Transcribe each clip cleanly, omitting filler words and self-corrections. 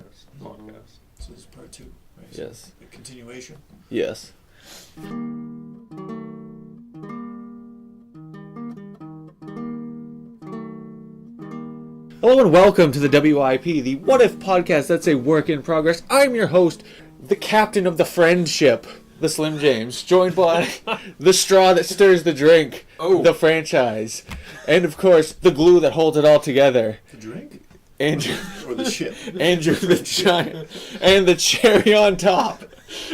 podcast. So this is part 2, right? Yes. A continuation. Yes. Hello and welcome to the WIP, the What If podcast that's a work in progress. I'm your host, the captain of the friendship, the Slim James, joined by the straw that stirs the drink, the franchise, and of course, the glue that holds it all together. The drink? Andrew. Or the ship? Andrew the Giant. And the cherry on top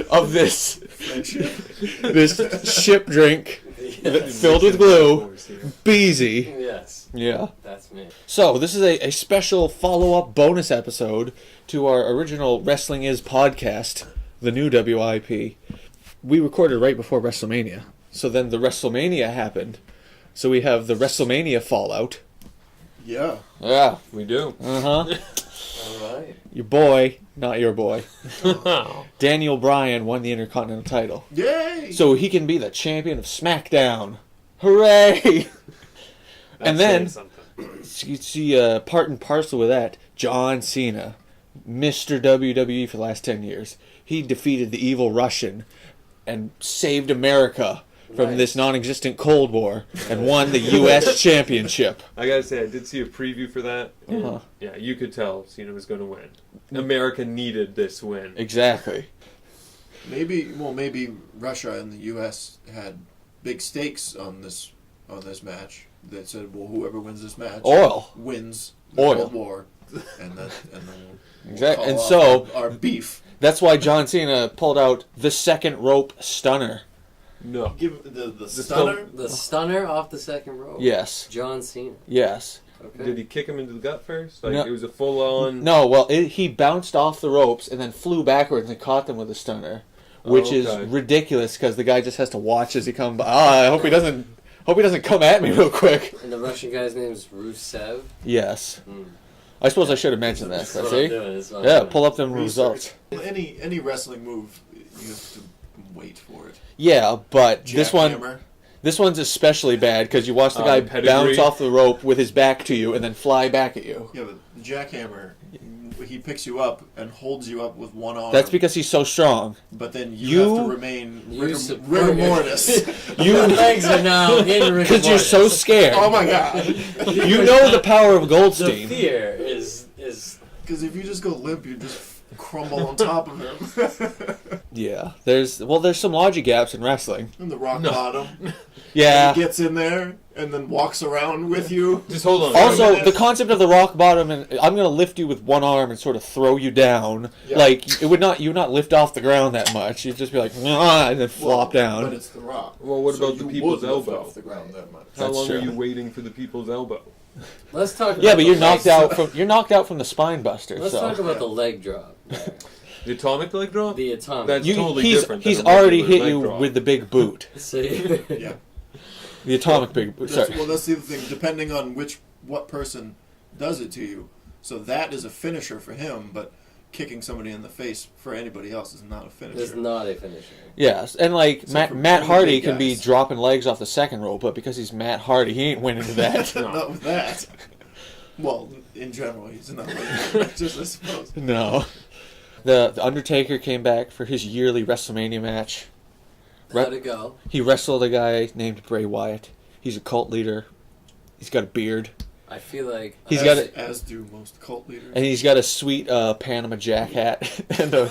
of this Friendship? this ship drink filled with glue, Beezy. Yes. Yeah. That's me. So, this is a special follow-up bonus episode to our original Wrestling Is podcast, the new WIP. We recorded right before WrestleMania. So then the WrestleMania happened. So we have the WrestleMania fallout. Yeah. Yeah. We do. Uh-huh. All right. Your boy, not your boy, Daniel Bryan won the Intercontinental title. Yay! So he can be the champion of SmackDown. Hooray! And then, you see part and parcel with that, John Cena, Mr. WWE for the last 10 years. He defeated the evil Russian and saved America from this non-existent Cold War and won the U.S. Championship. I gotta say, I did see a preview for that. And Uh-huh. yeah, you could tell Cena was going to win. America needed this win. Exactly. Maybe Russia and the U.S. had big stakes on this match. They said, well, whoever wins this match wins the Cold War, and then we'll Exactly. call And off so our beef. that's why John Cena pulled out the second rope stunner. No. Give the stunner. The stunner off the second rope. Yes. John Cena. Yes. Okay. Did he kick him into the gut first? Like, No. it was a full-on... No, well, he bounced off the ropes and then flew backwards and caught them with a stunner, which is ridiculous because the guy just has to watch as he comes by. I hope he doesn't come at me real quick. And the Russian guy's name is Rusev. Yes. I suppose I should have mentioned that. That's what I'm See? doing, that's what I'm Yeah, doing. pull up them Research. results. Any wrestling move, you have to wait for it. Yeah, but Jackhammer. this one's especially bad because you watch the guy pedigree. bounce off the rope with his back to you and then fly back at you. Yeah, but the jackhammer, he picks you up and holds you up with one arm. That's because he's so strong. But then you have to remain rigor mortis. Your legs are now in rigor Because you're so scared. Oh my god! You know the power of The Goldstein. fear is Because if you just go limp, you just crumble on top of him. Yeah, there's some logic gaps in wrestling. And the rock bottom. Yeah. He gets in there and then walks around with you. Just hold on. Also, the concept of the rock bottom, and I'm going to lift you with one arm and sort of throw you down. Yeah. Like, you would not lift off the ground that much. You'd just be like, "Nah," and then flop down. But it's the rock. Well, what about the you people's would lift elbow? off the ground that much. How That's long true. are you waiting for the people's elbow? Let's talk about Yeah, but the you're leg- knocked out from the spine buster. Let's so. talk about the leg drop. there. The atomic leg drop? The atomic. That's totally he's different. he's than a already regular hit leg you drop. with the big boot, See? Yeah. the atomic big boot. That's, Sorry. well, that's the other thing. Depending on what person does it to you. So that is a finisher for him, but kicking somebody in the face for anybody else is not a finisher. It's not a finisher. Yes, and like Except for Matt really Hardy big can be guys. dropping legs off the second rope, but because he's Matt Hardy, he ain't winning to that. Not with that. Well, in general, he's not really just I suppose. No. The Undertaker came back for his yearly WrestleMania match. How'd it go? He wrestled a guy named Bray Wyatt. He's a cult leader. He's got a beard. I feel like He's as, got a, as do most cult leaders. and he's got a sweet Panama Jack hat and a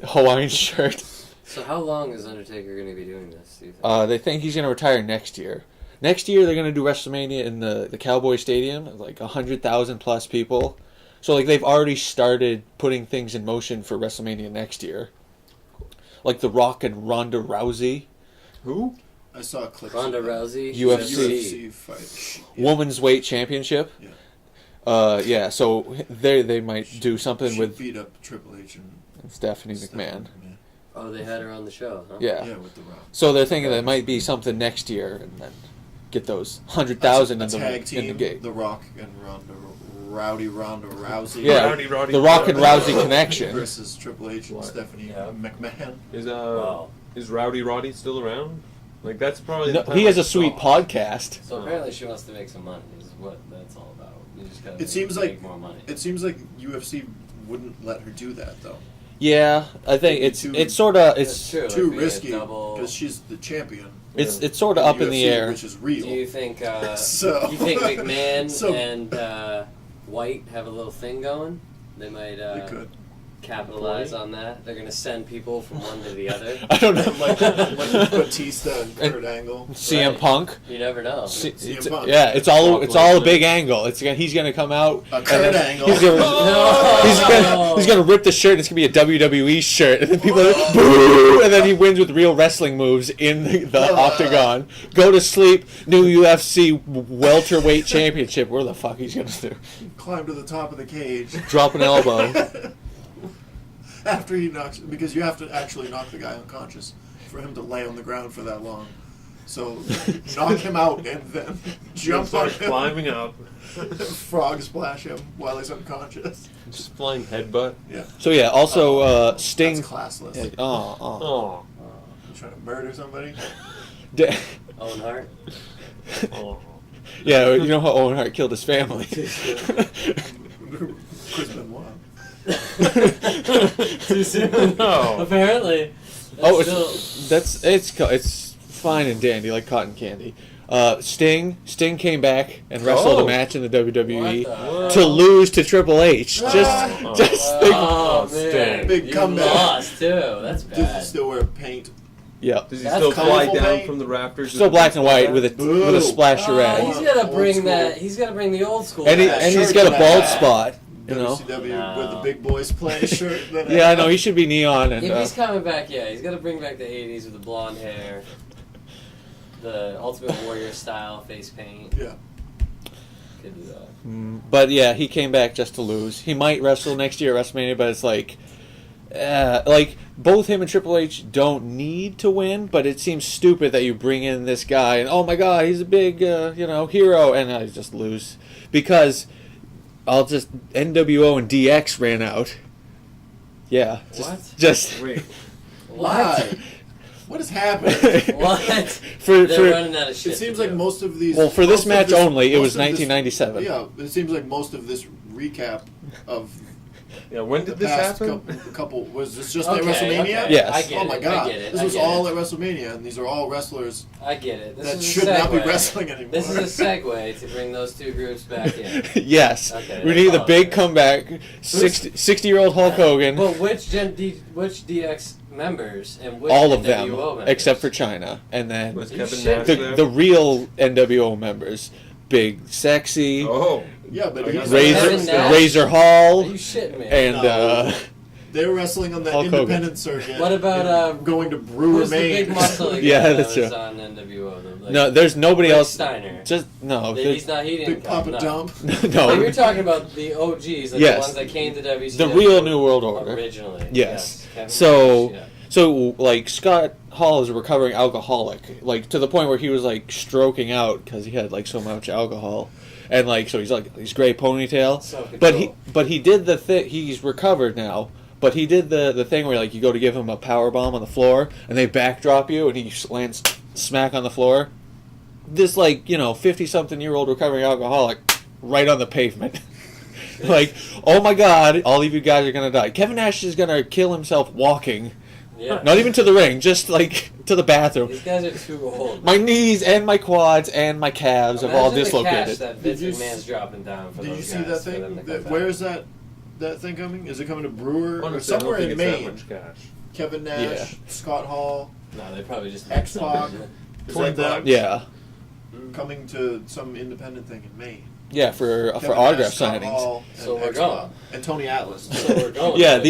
Hawaiian shirt. So how long is Undertaker going to be doing this, do you think? They think he's going to retire next year. Next year they're going to do WrestleMania in the Cowboy Stadium, like 100,000 plus people. So like they've already started putting things in motion for WrestleMania next year. Like The Rock and Ronda Rousey. Who? I saw a clip. Ronda Rousey? UFC fight. Women's Weight Championship. Yeah. Yeah, so they might do something She with beat up Triple H and Stephanie McMahon. Oh, they had her on the show, huh? Yeah. Yeah, with the Rock. So they're thinking there might be something next year and then get those 100,000 A in tag the team, gate. The Rock and Ronda Rousey. Yeah, Rowdy the Rock and Rousey Rousey connection. versus Triple H and Stephanie McMahon. Is Rowdy Roddy still around? Like, that's probably No, the time he has I a sweet saw. podcast. So apparently she wants to make some money, is what that's all about. You just gotta It seems make like more money. It seems like UFC wouldn't let her do that though. Yeah, I think it's sort of true, too like risky because she's the champion. It's sort of up in the air. Which is real. Do you think you So- think McMahon So- and White have a little thing going? They might They could. capitalize on that. They're gonna send people from one to the other. I don't know. like Batista and Kurt Angle. CM Right. Punk. You never know. CM Punk. Yeah, it's all a big angle. He's gonna come out. A Kurt Angle. He's gonna rip the shirt. And it's gonna be a WWE shirt, and then people are like, boo, and then he wins with real wrestling moves in the octagon. Go to sleep. New UFC welterweight championship. Where the fuck he's gonna do? Climb to the top of the cage. Drop an elbow. After he knocks, because you have to actually knock the guy unconscious for him to lay on the ground for that long. So knock him out and then jump on him, climbing up, frog splash him while he's unconscious. just flying headbutt. Yeah, So yeah, also Sting. that's classless. Yeah, Oh, You trying to murder somebody? Owen Hart. oh. Yeah, you know how Owen Hart killed his family. Chris Benoit. Too soon. No. Apparently. It's fine and dandy like cotton candy. Sting came back and wrestled a match in the WWE What to lose to Triple H. Just think. Oh, man. Sting. Big You comeback. lost too. That's Does he bad. still wear paint? Yeah, Does he That's still fly colorful down paint? from the rafters? still black and white with a Boo. splash of red, He's gotta Old bring school. that. He's gotta bring the old school. and back. he's shirt got a that bald bad. spot. You know. WCW No. with the big boys play shirt. That Yeah, I know he should be neon and. If he's coming back, yeah, he's gotta bring back the '80s with the blonde hair, the Ultimate Warrior style face paint. Yeah. Could do that. But yeah, he came back just to lose. He might wrestle next year at WrestleMania, but it's like both him and Triple H don't need to win, but it seems stupid that you bring in this guy and oh my god, he's a big hero, and I just lose because NWO and DX ran out. Yeah, just Wait. Why? What is happening? What? for They're running out of shit. It seems to like do. most of these. well for this most of match only, it most was of this- 1997. Yeah, it seems like most of this recap of Yeah, when the did this past happen? couple was this just Okay, at WrestleMania? okay. Yes. I get Oh my it, god! I get it. This I was get all it. at WrestleMania, and these are all wrestlers I get it. This that is should a not be segue. wrestling anymore. This is a segue to bring those two groups back in. Yes, Okay, we that's need the all big it is. comeback. 60-year-old Hulk Hogan. But which which DX members and which All of NWO them, members? except for China, and then Was You Kevin shit. Nash the there? real NWO members, Big Sexy, Oh. Yeah, but I he's guess Kevin Nash? Razor Are Hall, you shitting me? and they were wrestling on that Hulk Hogan. independent circuit. What about, and going to Brewer, Who's the Maine? big muscle again Yeah, that that's was true. on NWO? Though? Like, no, there's nobody Rick else. Steiner. Just no, He's not. He didn't Big come, Papa no. Dump. But you're no. talking about the OGs, like Yes. the ones that came to WCW. The real New World Order. Originally. Yes. Kevin So- Nash, yeah. So like Scott Hall is a recovering alcoholic, like to the point where he was like stroking out because he had like so much alcohol, and like so he's gray ponytail. Self-control. But he did the thing. He's recovered now. But he did the thing where like you go to give him a power bomb on the floor and they backdrop you and he lands smack on the floor. This 50-something-year-old recovering alcoholic right on the pavement. Like, oh my god, all of you guys are gonna die. Kevin Nash is gonna kill himself walking. Yeah. Not even to the ring, just like to the bathroom. These guys are too old. My knees and my quads and my calves have all Imagine the cash dislocated. that Vince Did you McMahon's dropping down for Did those you see guys that for them thing? to come back. Where is that thing coming? Is it coming to Brewer or Honestly, I don't somewhere think in it's that Maine? much cash. Kevin Nash, Yeah. Scott Hall, No, they probably just X-Pac. Is that them? Yeah, Coming to some independent thing in Maine. yeah, for Kevin autograph Nash, Scott signings. Hall, and So we're X-Pac. going. And Tony Atlas. So we're going. Yeah, to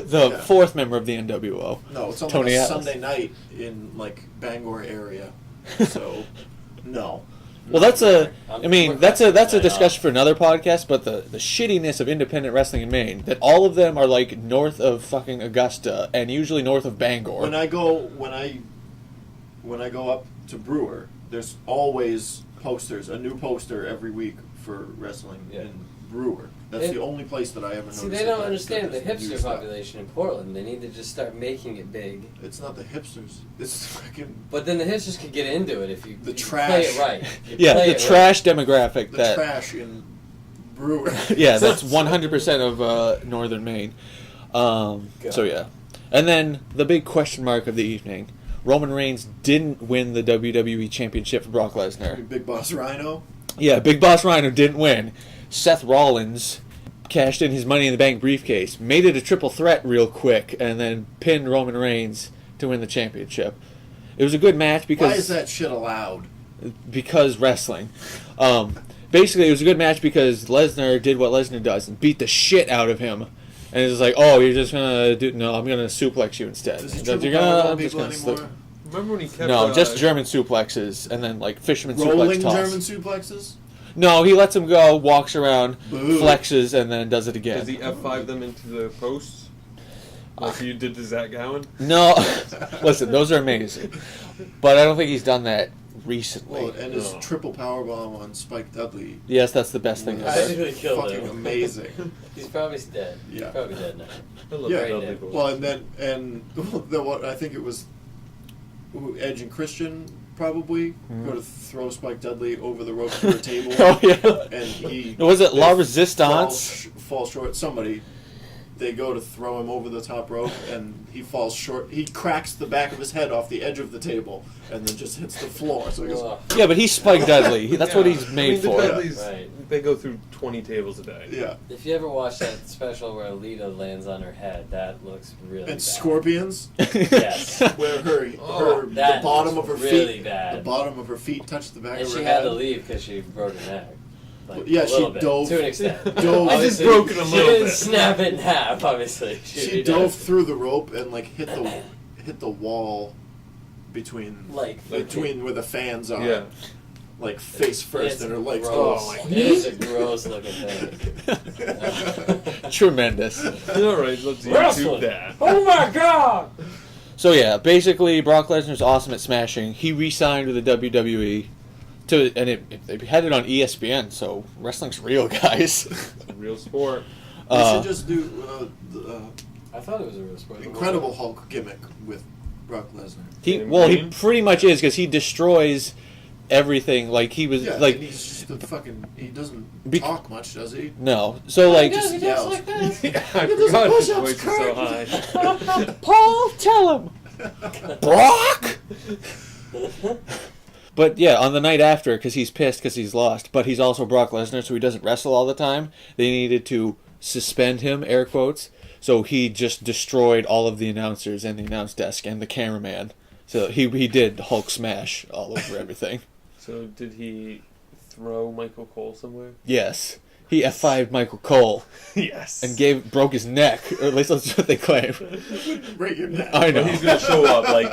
the Yeah. fourth member of the NWO. No, it's on Tony like a Atlas. Sunday night in like Bangor area. So, no. Well, that's a. I'm- I mean, we're that's a cutting that discussion off. for another podcast. But the shittiness of independent wrestling in Maine, that all of them are like north of fucking Augusta and usually north of Bangor. When I go up to Brewer, there's always posters, a new poster every week for wrestling Yeah. in Brewer. That's the only place that I ever noticed. See, they don't that understand the there's new hipster stuff. population in Portland. They need to just start making it big. It's not the hipsters. It's fucking But then the hipsters could get into it if you, The you trash. play it right. You yeah, play the it trash demographic the that trash in Brewer. Yeah, that's 100% of Northern Maine. So yeah. And then the big question mark of the evening. Roman Reigns didn't win the WWE Championship for Brock Lesnar. Big Boss Rhino. Yeah, Big Boss Rhino didn't win. Seth Rollins cashed in his Money in the Bank briefcase, made it a triple threat real quick, and then pinned Roman Reigns to win the championship. It was a good match because... Why is that shit allowed? Because wrestling. Basically, it was a good match because Lesnar did what Lesnar does and beat the shit out of him. And it's like, oh, you're just gonna do... No, I'm gonna suplex you instead. Does he You're triple gonna, powerbomb I'm just people gonna anymore? Remember when he kept... No, just German suplexes and then like fisherman Rolling suplex toss. German suplexes? No, he lets him go, walks around, Boo. flexes, and then does it again. Does he F5 them into the posts? Like you did to Zach Gowen? No. Listen, those are amazing. But I don't think he's done that recently. Well, and his triple powerbomb on Spike Dudley. Yes, that's the best thing was ever. Basically killed fucking him. amazing. He's probably dead. Yeah. He's probably dead now. I love Yeah. that Right Dudley now. Well, and what I think it was Edge and Christian probably go to throw Spike Dudley over the rope to a table. Oh, yeah. And he... Was it La they Resistance? Fall short. Somebody... They go to throw him over the top rope, and he falls short. He cracks the back of his head off the edge of the table, and then just hits the floor. So he goes, Ugh. Yeah, but he's Spike Dudley. That's what he's made the for. Dudleys, Right. they go through 20 tables a day. yeah. If you ever watch that special where Lita lands on her head, that looks really And bad. Scorpions, Yes. where her the That bottom looks of her really feet, bad. the bottom of her feet touch the back And of her she head. had to leave because she broke her neck. Like, Yeah, a she little bit, dove- to an extent. dove- I just Obviously, broke it a she little didn't bit. snap it in half, obviously. She dove through the rope and like hit the wall between where the fans are. Yeah. Like face first, It's and her legs gross. go. It is a gross looking thing. Tremendous. Alright, let's Wrestling. YouTube that. Oh my god! So yeah, basically Brock Lesnar's awesome at smashing. He re-signed with the WWE, they had it on ESPN. So wrestling's real, guys. It's a real sport. We should just do the I thought it was a real sport. Incredible Hulk gimmick with Brock Lesnar. He pretty much is because he destroys everything. Like he was Yeah, like and he's just a fucking. He doesn't Be- talk much, does he? no. So like He does yells. like this. I forgot his voice is so high. Paul, tell him, Brock. But yeah, on the night after, because he's pissed because he's lost, but he's also Brock Lesnar, so he doesn't wrestle all the time. They needed to suspend him, air quotes. So he just destroyed all of the announcers and the announce desk and the cameraman. So he did Hulk smash all over everything. So did he throw Michael Cole somewhere? Yes. He F5'd Michael Cole Yes. and broke his neck, or at least that's what they claim. Break your neck. I know. But he's gonna show up like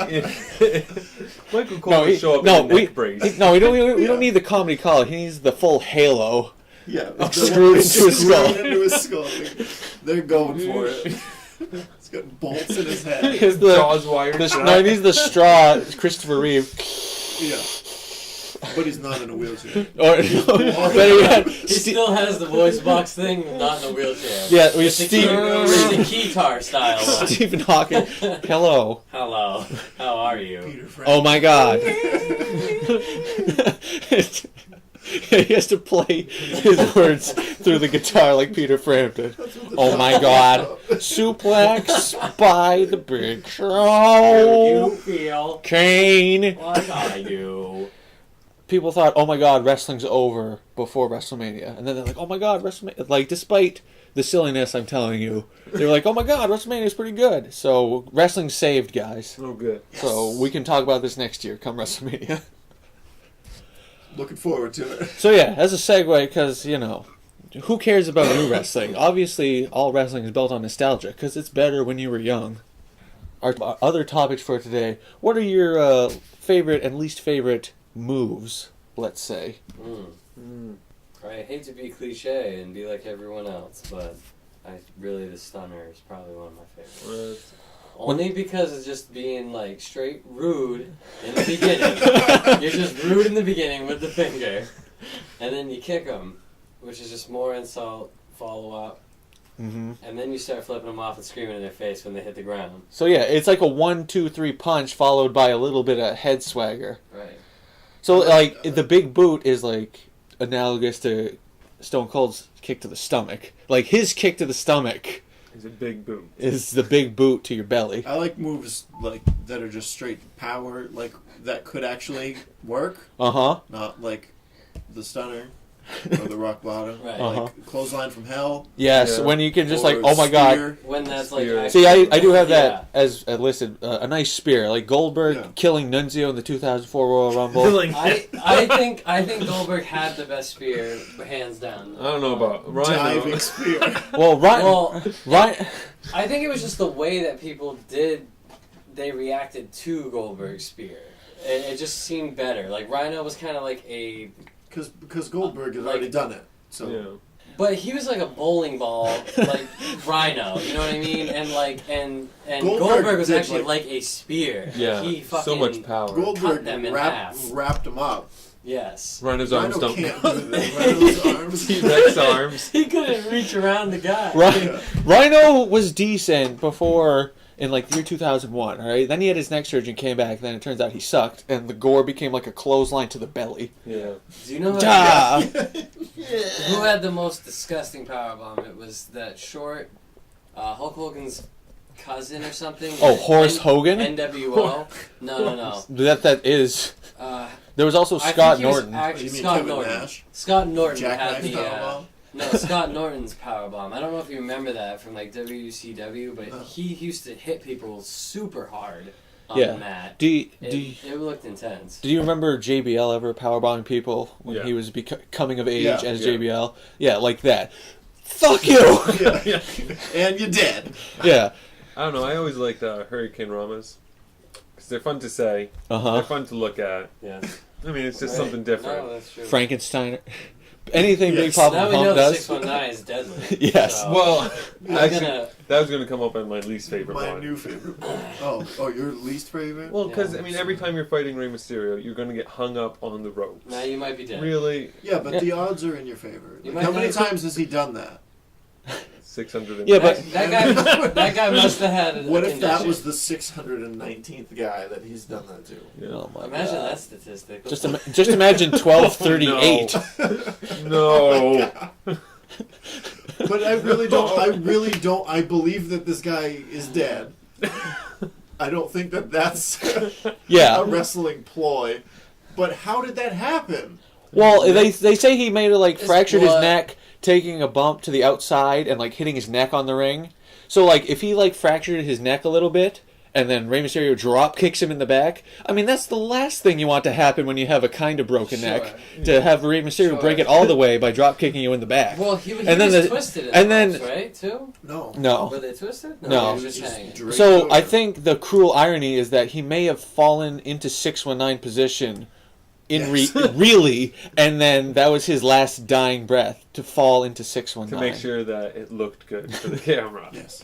Michael Cole will show up in a neck brace. we don't need the comedy collar. He needs the full halo. Yeah, Screwed into his skull. Into his skull. They're going for it. He's got bolts in his head. His Jaws wired no, shut. he needs the straw. Christopher Reeve. Yeah, but he's not in a wheelchair. Or better yet, He still has the voice box thing, not in a wheelchair. Yeah, we It's the keytar style one. Stephen Hawking. Hello. Hello. How are you? Peter Frank. Oh my God. He has to play his words through the guitar like Peter Frampton. Oh my God. Suplex by the Big Do Show. you feel Kane. like I do? People thought, oh my God, wrestling's over before WrestleMania. And then they're like, oh my God, WrestleMania. Like, despite the silliness I'm telling you, they were like, oh my God, WrestleMania's pretty good. So, wrestling's saved, guys. Oh, good. So, we can talk about this next year, come WrestleMania. Looking forward to it. So, yeah, as a segue, because, who cares about new wrestling? Obviously, all wrestling is built on nostalgia, because it's better when you were young. Our other topics for today, what are your favorite and least favorite moves, let's say? I hate to be cliche and be like everyone else, but the stunner is probably one of my favorites. Only because it's just being like straight rude in the beginning. You're just rude in the beginning with the finger, and then you kick them, which is just more insult, follow up, and then you start flipping them off and screaming in their face when they hit the ground. So yeah, it's like a 1, 2, 3 punch followed by a little bit of head swagger. Right. So like the big boot is like analogous to Stone Cold's kick to the stomach. Like, his kick to the stomach is a big boot. Is the big boot to your belly. I like moves like that are just straight power, like that could actually work. Not like the stunner or the rock bottom. Right. Like clothesline from hell. Yes, when you can just like, oh my god. When that's like... See, I do have that as listed. A nice spear. Like Goldberg killing Nunzio in the 2004 Royal Rumble. I think Goldberg had the best spear, hands down. I don't know about Rhino. Diving spear. Ryan... I think it was just the way that people they reacted to Goldberg's spear. It just seemed better. Like, Rhino was kind of like a... Because Goldberg had already done it. So. Yeah. But he was like a bowling ball, like Rhino, you know what I mean? And Goldberg was actually like a spear. Yeah, he fucking so much power. Goldberg wrapped him up. Yes. Rhino's arms don't... can't do that. Rhino's arms. T-Rex arms. He couldn't reach around the guy. Rhino was decent before... in like the year 2001, all right? Then he had his neck surgery and came back. Then it turns out he sucked, and the gore became like a clothesline to the belly. Yeah. Do you know who had the most disgusting powerbomb? It was that short Hulk Hogan's cousin or something. Oh, Horace Hogan? NWO. No. That is. There was also Scott Norton. Scott Norton. Scott Norton had the powerbomb. No, Scott Norton's powerbomb. I don't know if you remember that from like WCW, but he used to hit people super hard on the mat. It looked intense. Do you remember JBL ever powerbombing people when he was coming of age as JBL? Yeah, like that. Fuck you! And you're dead. Yeah. I don't know. I always liked Hurricane Ramas. Because they're fun to say. They're fun to look at. Yeah. I mean, it's just something different. No, that's true. Frankensteiner. Anything Big Papa Pump know does. 619 is deadly. Yes. So well, actually, that was going to come up on my least favorite one. My new favorite one. Oh, your least favorite? Well, because, I mean, every time you're fighting Rey Mysterio, you're going to get hung up on the ropes. Now you might be dead. Really? Yeah, but the odds are in your favor. How many times has he done that? 600. Yeah, but that guy must have had. What if that was the 619th guy that he's done that to? Yeah. Oh my Imagine God. that statistic. Just imagine 1238. No. But I really don't. I believe that this guy is dead. I don't think that that's a wrestling ploy. But how did that happen? Well, they say he made it fractured his neck, taking a bump to the outside and hitting his neck on the ring. So if he fractured his neck a little bit and then Rey Mysterio drop kicks him in the back, I mean that's the last thing you want to happen when you have a kind of broken neck. To have Rey Mysterio break it all the way by drop kicking you in the back. Well, he was twisted in the ropes, right? Too? No. Were they twisted? No. He was just hanging. So I think the cruel irony is that he may have fallen into 619 position really, and then that was his last dying breath to fall into 619 to make sure that it looked good for the camera. Yes.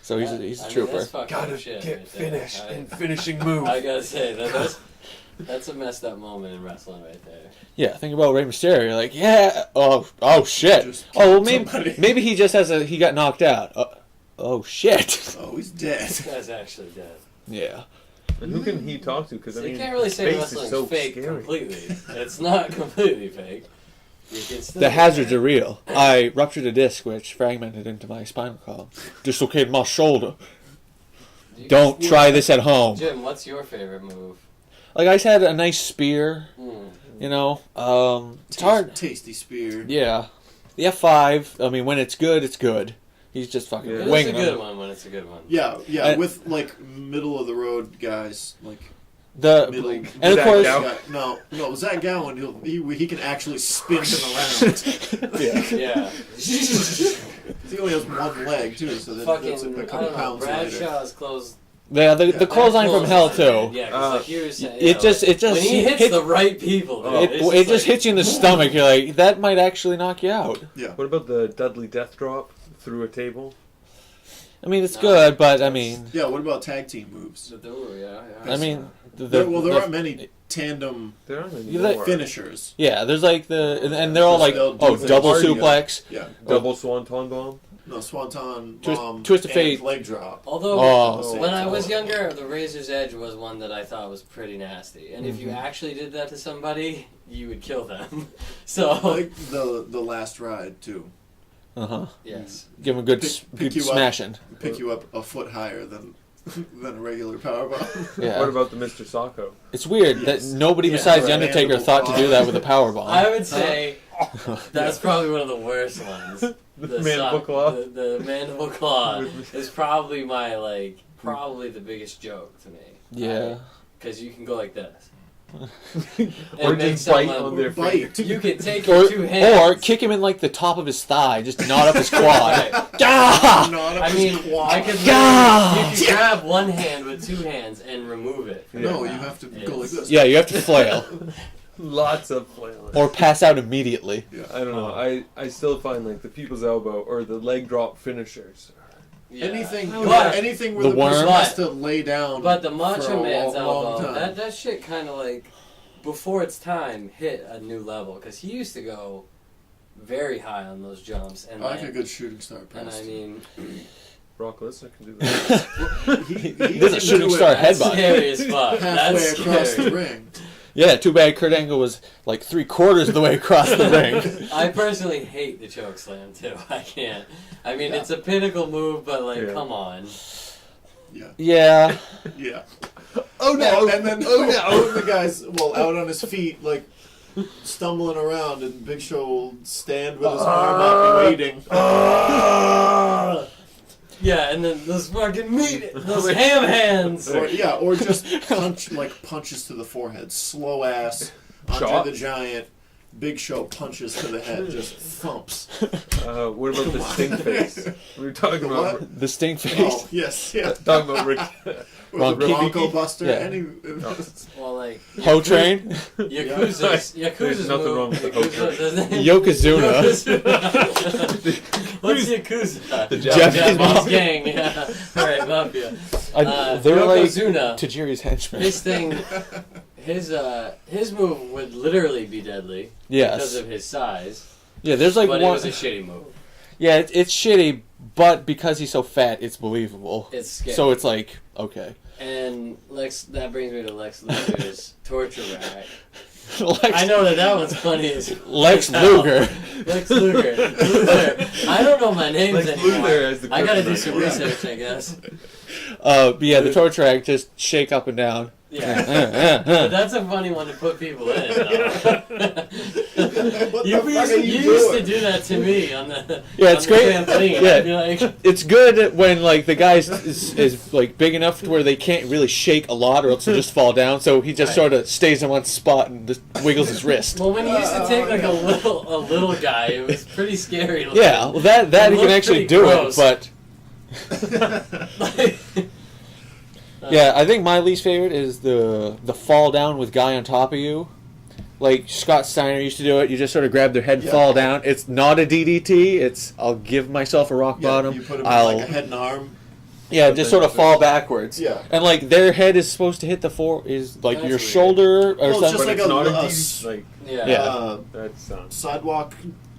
So he's a trooper. Gotta get finished in finishing move. I gotta say that's a messed up moment in wrestling right there. Yeah, think about Rey Mysterio. You're like, oh shit. Oh well, maybe he just he got knocked out. Oh shit. Oh, he's dead. This guy's actually dead. Yeah. And who can he talk to? Because you can't really say wrestling's fake completely. It's not completely fake. The hazards are real. I ruptured a disc which fragmented into my spinal column. Dislocated my shoulder. Don't try this at home. Jim, what's your favorite move? I just had a nice spear. You know, it's hard. Tasty spear. Yeah. The F5, I mean, when it's good, it's good. He's just fucking winging it. It's a good one when it's a good one. Yeah, with middle of the road guys and of course no Zach Gowen he can actually spin him around. Yeah. He only has one leg too, so that's a couple pounds Bradshaw's clothes. Yeah, the clothesline from hell too. Yeah, it just when he hits the right people, it just hits you in the stomach. You're like, that might actually knock you out. Yeah. What about the Dudley Death Drop through a table? I mean, it's good, but I mean. Yeah. What about tag team moves? I mean, there aren't many tandem finishers. Yeah, there's and they're all double suplex. Yeah. Double swanton bomb. No, Swanton, Twist of Fate, leg drop. Although when I was younger, the Razor's Edge was one that I thought was pretty nasty, and if you actually did that to somebody, you would kill them. So like the last ride too. Yes. Give him a good smashing. Pick you up a foot higher than a regular powerbomb. Yeah. What about the Mr. Sacco? It's weird that nobody besides the Undertaker thought to do that with a powerbomb. I would say that's probably one of the worst ones. The mandible claw. The mandible claw is probably probably the biggest joke to me. Yeah. Because you can go like this. Or just bite on their bite. You can take your two hands. Or kick him in like the top of his thigh, just knot up his quad. I mean, I could you can grab one hand with two hands and remove it. No, you have to go like this. Yeah, you have to flail. Lots of flailing. Or pass out immediately. Yeah. I don't know. I still find like the people's elbow or the leg drop finishers. Yeah. Anything where the the person has to lay down. But the Macho Man's elbow, time. that shit kind of like, before its time, hit a new level. Because he used to go very high on those jumps. And I like a good shooting star pass. And I mean... Brock Lesnar can do that. he This is a shooting star That's headbutt. scary as fuck. Halfway That's across scary. the ring. Yeah, too bad Kurt Angle was like 3/4 of the way across the ring. I personally hate the choke slam too. I can't. I mean, it's a pinnacle move, but come on. Yeah. Yeah. Oh no! And then the guy's out on his feet, like stumbling around, and Big Show will stand with his arm up, waiting. Yeah, and then those fucking those ham hands. Or just punches to the forehead, slow ass, Andre the Giant. Big Show punches to the head, just thumps. What about the stink face? We were talking about the stink face. Oh, yes. Talking about Rick. Bronco Buster. Yeah. Well, like Ho Train. Yakuza's There's nothing move. wrong with the Ho Train. Yokozuna. What's Yakuza? The Japanese Japanese gang. Yeah. Alright, mafia. They're like Yokozuna. Tajiri's henchmen. His thing. His move would literally be deadly. Yes. Because of his size. Yeah, there's like but one. It was a shitty move. Yeah, it's shitty, but because he's so fat, it's believable. It's scary. So it's like, okay. And that brings me to Lex Luger's torture rack. Lex, I know that one's funny as Lex Luger. Lex Luger. I don't know my names anymore. I gotta do some rack. research, I guess. Yeah, the torture rack just shake up and down. Yeah. But that's a funny one to put people in. You used to do that to me on the it's great. trampoline. Yeah. I'd be like, It's good when like the guy is like big enough to where they can't really shake a lot or else he'll just fall down. So he just sort of stays in one spot and just wiggles his wrist. well, when he used to take like a little guy, it was pretty scary. Yeah, well that he can actually do gross. it, but yeah, I think my least favorite is the fall down with guy on top of you. Like Scott Steiner used to do it. You just sort of grab their head and fall down. It's not a DDT. It's I'll give myself a rock bottom. You put him in like a head and arm. Yeah, just sort of fall backwards. Yeah. And like their head is supposed to hit the floor is like That's your weird. shoulder or Well, it's something. just like It's not a a DDT, like yeah. that sounds. sidewalk.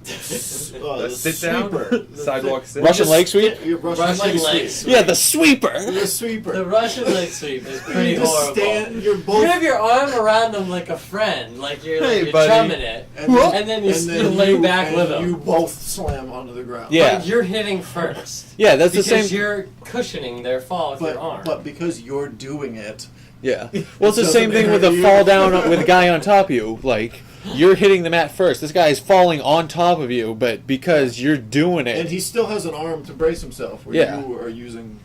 Sit down. Sidewalk sit. Russian leg sweep? Russian leg sweep. Yeah, the sweeper. The sweeper. The Russian leg sweep is pretty You just horrible. you're You both. have your arm around them like a friend, like you're Hey, buddy. chumming it, and then you lay back with them. You both slam onto the ground. Yeah. But you're hitting first. Yeah, that's the Because same. you're cushioning their fall with your arm. But because you're doing it. Yeah. Well, it's the doesn't same thing with the hurt you. fall down with a guy on top of you. Like, you're hitting the mat first. This guy is falling on top of you, but because you're doing it. And he still has an arm to brace himself, where you are using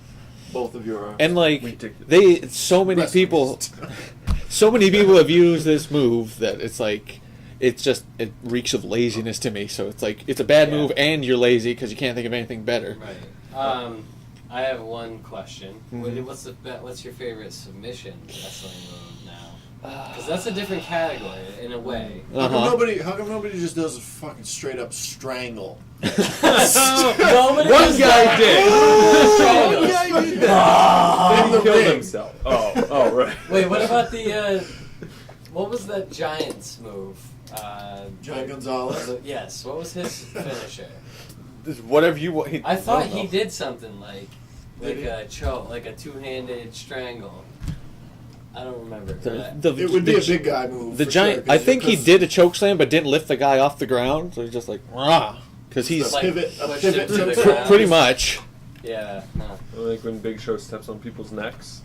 both of your arms. And, like, Ridiculous. so many people have used this move that it's like, it reeks of laziness to me. So it's like, it's a bad move and you're lazy because you can't think of anything better. Right. I have one question. What's your favorite submission wrestling move now? Because that's a different category in a way. How come nobody just does a fucking straight up strangle? One guy did. One guy did. Then he killed ring. himself. Oh, right. Wait, what about the? What was that Giants move? Giant Gonzalez. Yes. What was his finisher? whatever you want. I thought he did something like a choke, like a two-handed strangle. I don't remember. It would be a big guy move. The giant. Sure, I think he did a choke slam, but didn't lift the guy off the ground. So he's just like, rah, because he's a pivot pretty much. Yeah. No. Like when Big Show steps on people's necks.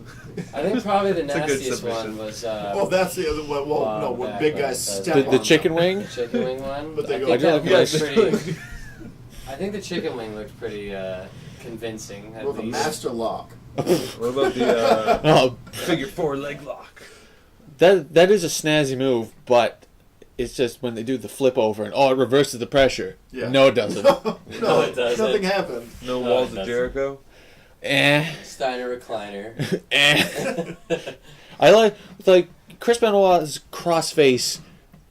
I think probably the nastiest one was. Well, that's the other one. Well, no, when big guys step the chicken wing. The chicken wing one. But they go. I think the chicken wing looked pretty convincing. Well, the master lock. What about the figure 4 leg lock? That is a snazzy move, but it's just when they do the flip over and it reverses the pressure. Yeah. No, it doesn't. No, it doesn't. Nothing happened. No walls of Jericho. Steiner recliner. I like Chris Benoit's crossface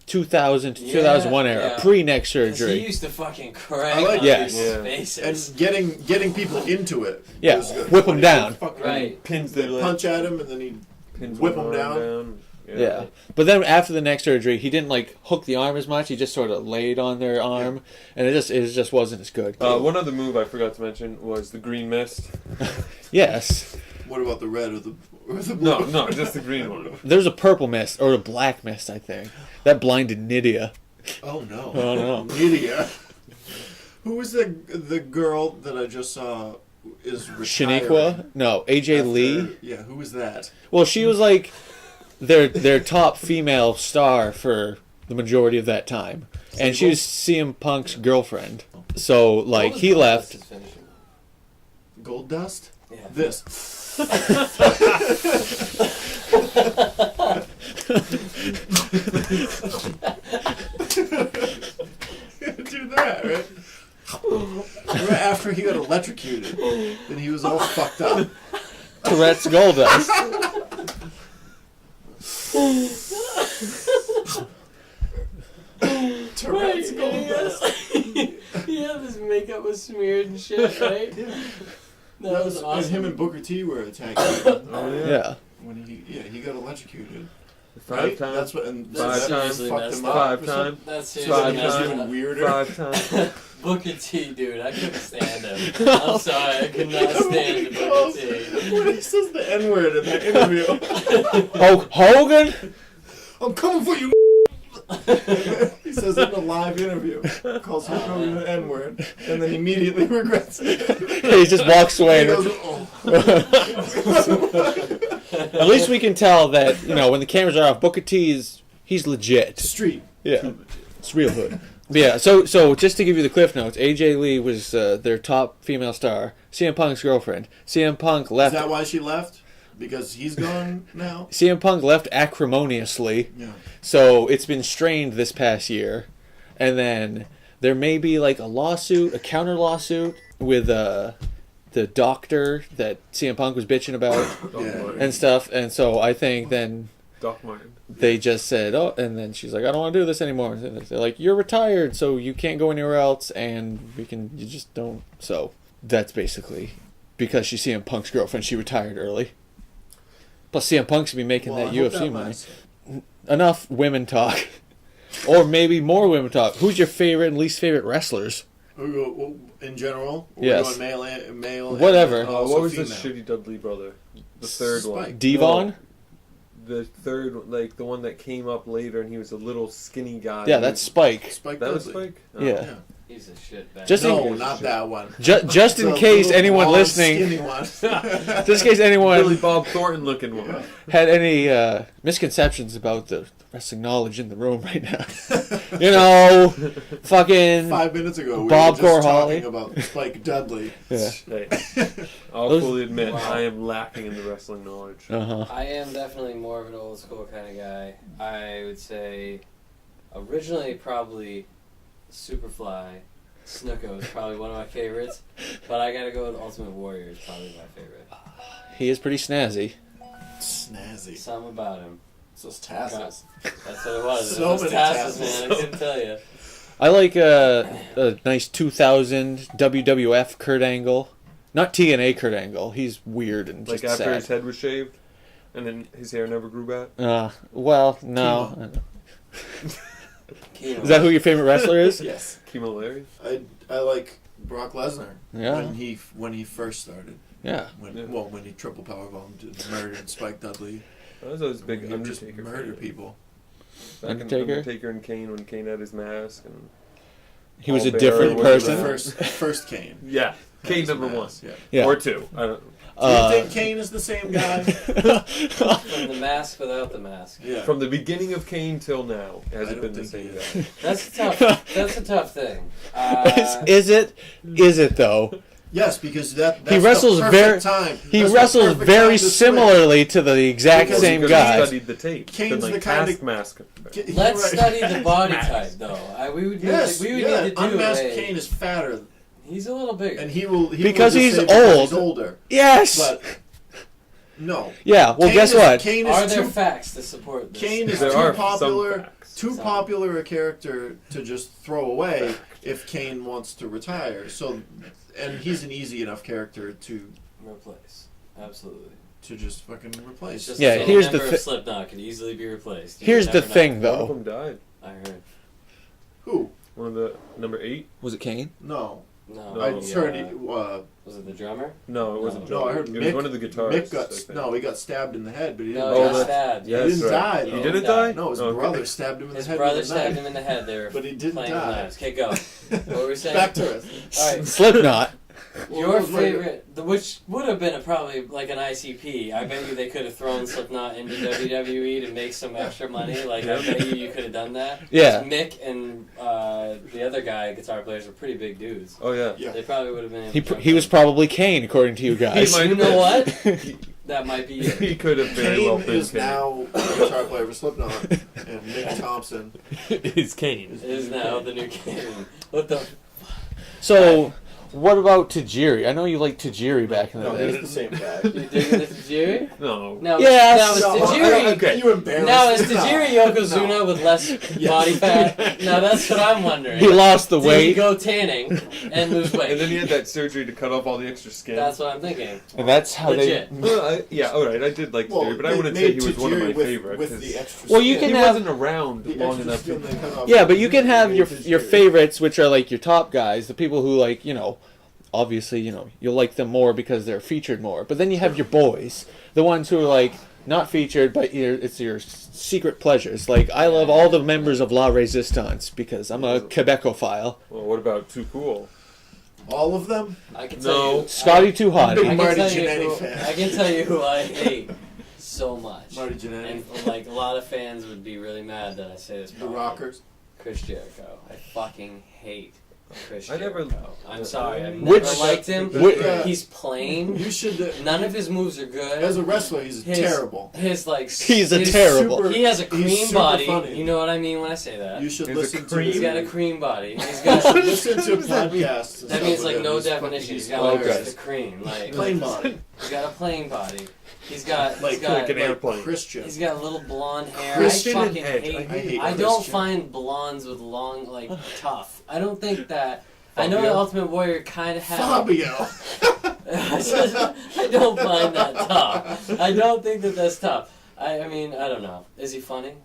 2000 to 2001 era, pre-neck surgery. He used to fucking crank on people's faces. And getting people into it. Yeah, whip them down. Right. Pins the punch at him, and then he whip them down. Yeah. But then after the neck surgery, he didn't like hook the arm as much. He just sort of laid on their arm, and it just wasn't as good. One other move I forgot to mention was the green mist. Yes. What about the red or the blue? No, just the green one. There's a purple mist or a black mist, I think. That blinded Nydia. Oh no. Oh no. Nydia. Who was the girl that I just saw is retiring? Shaniqua? No, AJ Lee. Yeah, who was that? Well, she was like their top female star for the majority of that time. And she was CM Punk's girlfriend. So like he left. Gold Dust? Yeah. This. Do that, right? Right after he got electrocuted, then he was all fucked up. Tourette's Goldust. Tourette's Goldust. Yeah, his makeup was smeared and shit, right? Yeah. That was awesome. And him and Booker T were attacking. Yeah. When he got electrocuted. 5 times. That's what. And Five times. times. Fucked him up. 5 times. That's So seriously he was messed even up. weirder. 5 times. Booker T, dude, I couldn't stand him. I'm sorry, I could not stand Booker T. When he says the N-word in that interview. Oh, Hogan? I'm coming for you. He says it in a live interview. Calls Hulk Hogan an N-word, and then immediately regrets it. He just walks away. He goes, At least we can tell that, when the cameras are off, Booker T he's legit. Street. Yeah. It's real hood. Yeah, so just to give you the cliff notes, AJ Lee was their top female star, CM Punk's girlfriend. CM Punk left. Is that why she left? Because he's gone now? CM Punk left acrimoniously. Yeah. So it's been strained this past year. And then there may be like a counter lawsuit with the doctor that CM Punk was bitching about and stuff. And so I think then Doc Martin. They just said, and then she's like, I don't want to do this anymore. And they're like, you're retired, so you can't go anywhere else, and you just don't. So that's basically because she's CM Punk's girlfriend, she retired early. Plus, CM Punk should be making that UFC money. Enough women talk. Or maybe more women talk. Who's your favorite and least favorite wrestlers? In general? Yes. Male. Whatever. What was the shitty Dudley brother? The third one. Devon? No. The third, like the one that came up later, and he was a little skinny guy. Yeah, that's Spike. Spike that Dudley. was Spike? Oh. Yeah. He's a shit bag. Not that one. Just in case anyone long, listening, just in case anyone Billy Bob Thornton looking one had any misconceptions about the wrestling knowledge in the room right now. Fucking 5 minutes ago, we Bob were just Corhally talking about Spike Dudley. Yeah. Hey, I'll fully admit I am lacking in the wrestling knowledge. I am definitely more of an old school kind of guy. I would say originally probably Superfly. Snuka was probably one of my favorites, but I gotta go with Ultimate Warrior is probably my favorite. He is pretty snazzy. Snazzy. Something about him. It's those tassels. That's what it was. So many tassels, man. I couldn't tell you. I like a nice 2000 WWF Kurt Angle. Not TNA Kurt Angle. He's weird and just like after sad. his head was shaved, and then his hair never grew back. Well, no. Is that who your favorite wrestler is? Yes. Kimo Larry? I like Brock Lesnar. Yeah. When he first started. Yeah. When he triple powerbombed and murdered Spike Dudley. That was those big Undertaker. Just Undertaker murder people. Back in Undertaker and Kane, when Kane had his mask and he was a different person. First Kane. Yeah, Kane number one. Yeah. Or two. I don't. Do you think Kane is the same guy? From the mask without the mask. Yeah. From the beginning of Kane till now, has it been the same guy? That's a tough thing. Is it though? Yes, because that's he wrestles He wrestles very similarly to the exact same guy. He studied the tape. Kane's the kind of mask. Let's study the body type, though. We would need to do unmasked Kane is fatter. He's a little bigger. And he will because he's old. He's older. Yes. But no. Yeah. Well, guess what? Are there facts to support this? Kane is too popular a character to just throw away if Kane wants to retire. So, and he's an easy enough character to replace. Absolutely. To just fucking replace. Just here's the thing. Slipknot can easily be replaced. Here's the thing, though. One of them died. I heard. Who? One of the number 8. Was it Kane? No. No. I just heard. Was it the drummer? No, it wasn't. No, I heard it Mick. Was one of the guitarists. He got stabbed in the head, but he didn't. No, he got stabbed. He didn't die. He didn't die. No, his brother stabbed him in the head. His brother stabbed him in the head. There, but he didn't die. Okay, go. What were we saying? Back to it. All right. Slipknot. Your favorite, which would have been probably like an ICP. I bet you they could have thrown Slipknot into WWE to make some extra money. Like I bet you could have done that. Yeah. Mick and the other guy, guitar players, were pretty big dudes. Oh yeah. They probably would have been. Able he was probably Kane, according to you guys. You know what? That might be it. He could have very well been Kane. Is now a guitar player for Slipknot, and Mick Thompson is Kane. Is now the new Kane. What the? So. What about Tajiri? I know you liked Tajiri back in the day. He's the same guy. You digging the Tajiri? No. Yes. Now is Tajiri. Okay. You embarrassed. Now is Tajiri Yokozuna with less body fat? Now that's what I'm wondering. He lost the weight. Did he go tanning and lose weight? And then he had that surgery to cut off all the extra skin. That's what I'm thinking. And that's how Legit. Yeah, all right. I did like Tajiri, but I wouldn't say he was one of my favorites. With the extra well, you can he have, wasn't around long enough. Yeah, but you can have your favorites, which are like your top guys, the people who like obviously, you'll like them more because they're featured more. But then you have your boys, the ones who are like not featured, but it's your secret pleasures. Like I love all the members of La Resistance because I'm a Quebecophile. Well, what about Too Cool? All of them? I can tell you. Scotty Too Hot. Big Marty Jannetty fan. I can tell you who I hate so much. Marty Jannetty. And like a lot of fans would be really mad that I say this. The Rockers. Chris Jericho. I fucking hate Chris I never. Jericho. I'm sorry. I've never liked him. He's plain. You should. None of his moves are good. As a wrestler, he's terrible. He's terrible. He has a cream body. Funny. You know what I mean when I say that. You should listen to. He's got a cream body. He's got. Listen to podcasts. That means like no definition. He's got like just a cream, like plain body. He's got a plain body. He's got like an airplane. Christian. He's got a little blonde hair. Christian I fucking hate. I don't find blondes with long tough. I don't think that. Fabio? I know the Ultimate Warrior kind of has. Fabio. I don't find that tough. I don't think that that's tough. I mean, I don't know. Is he funny?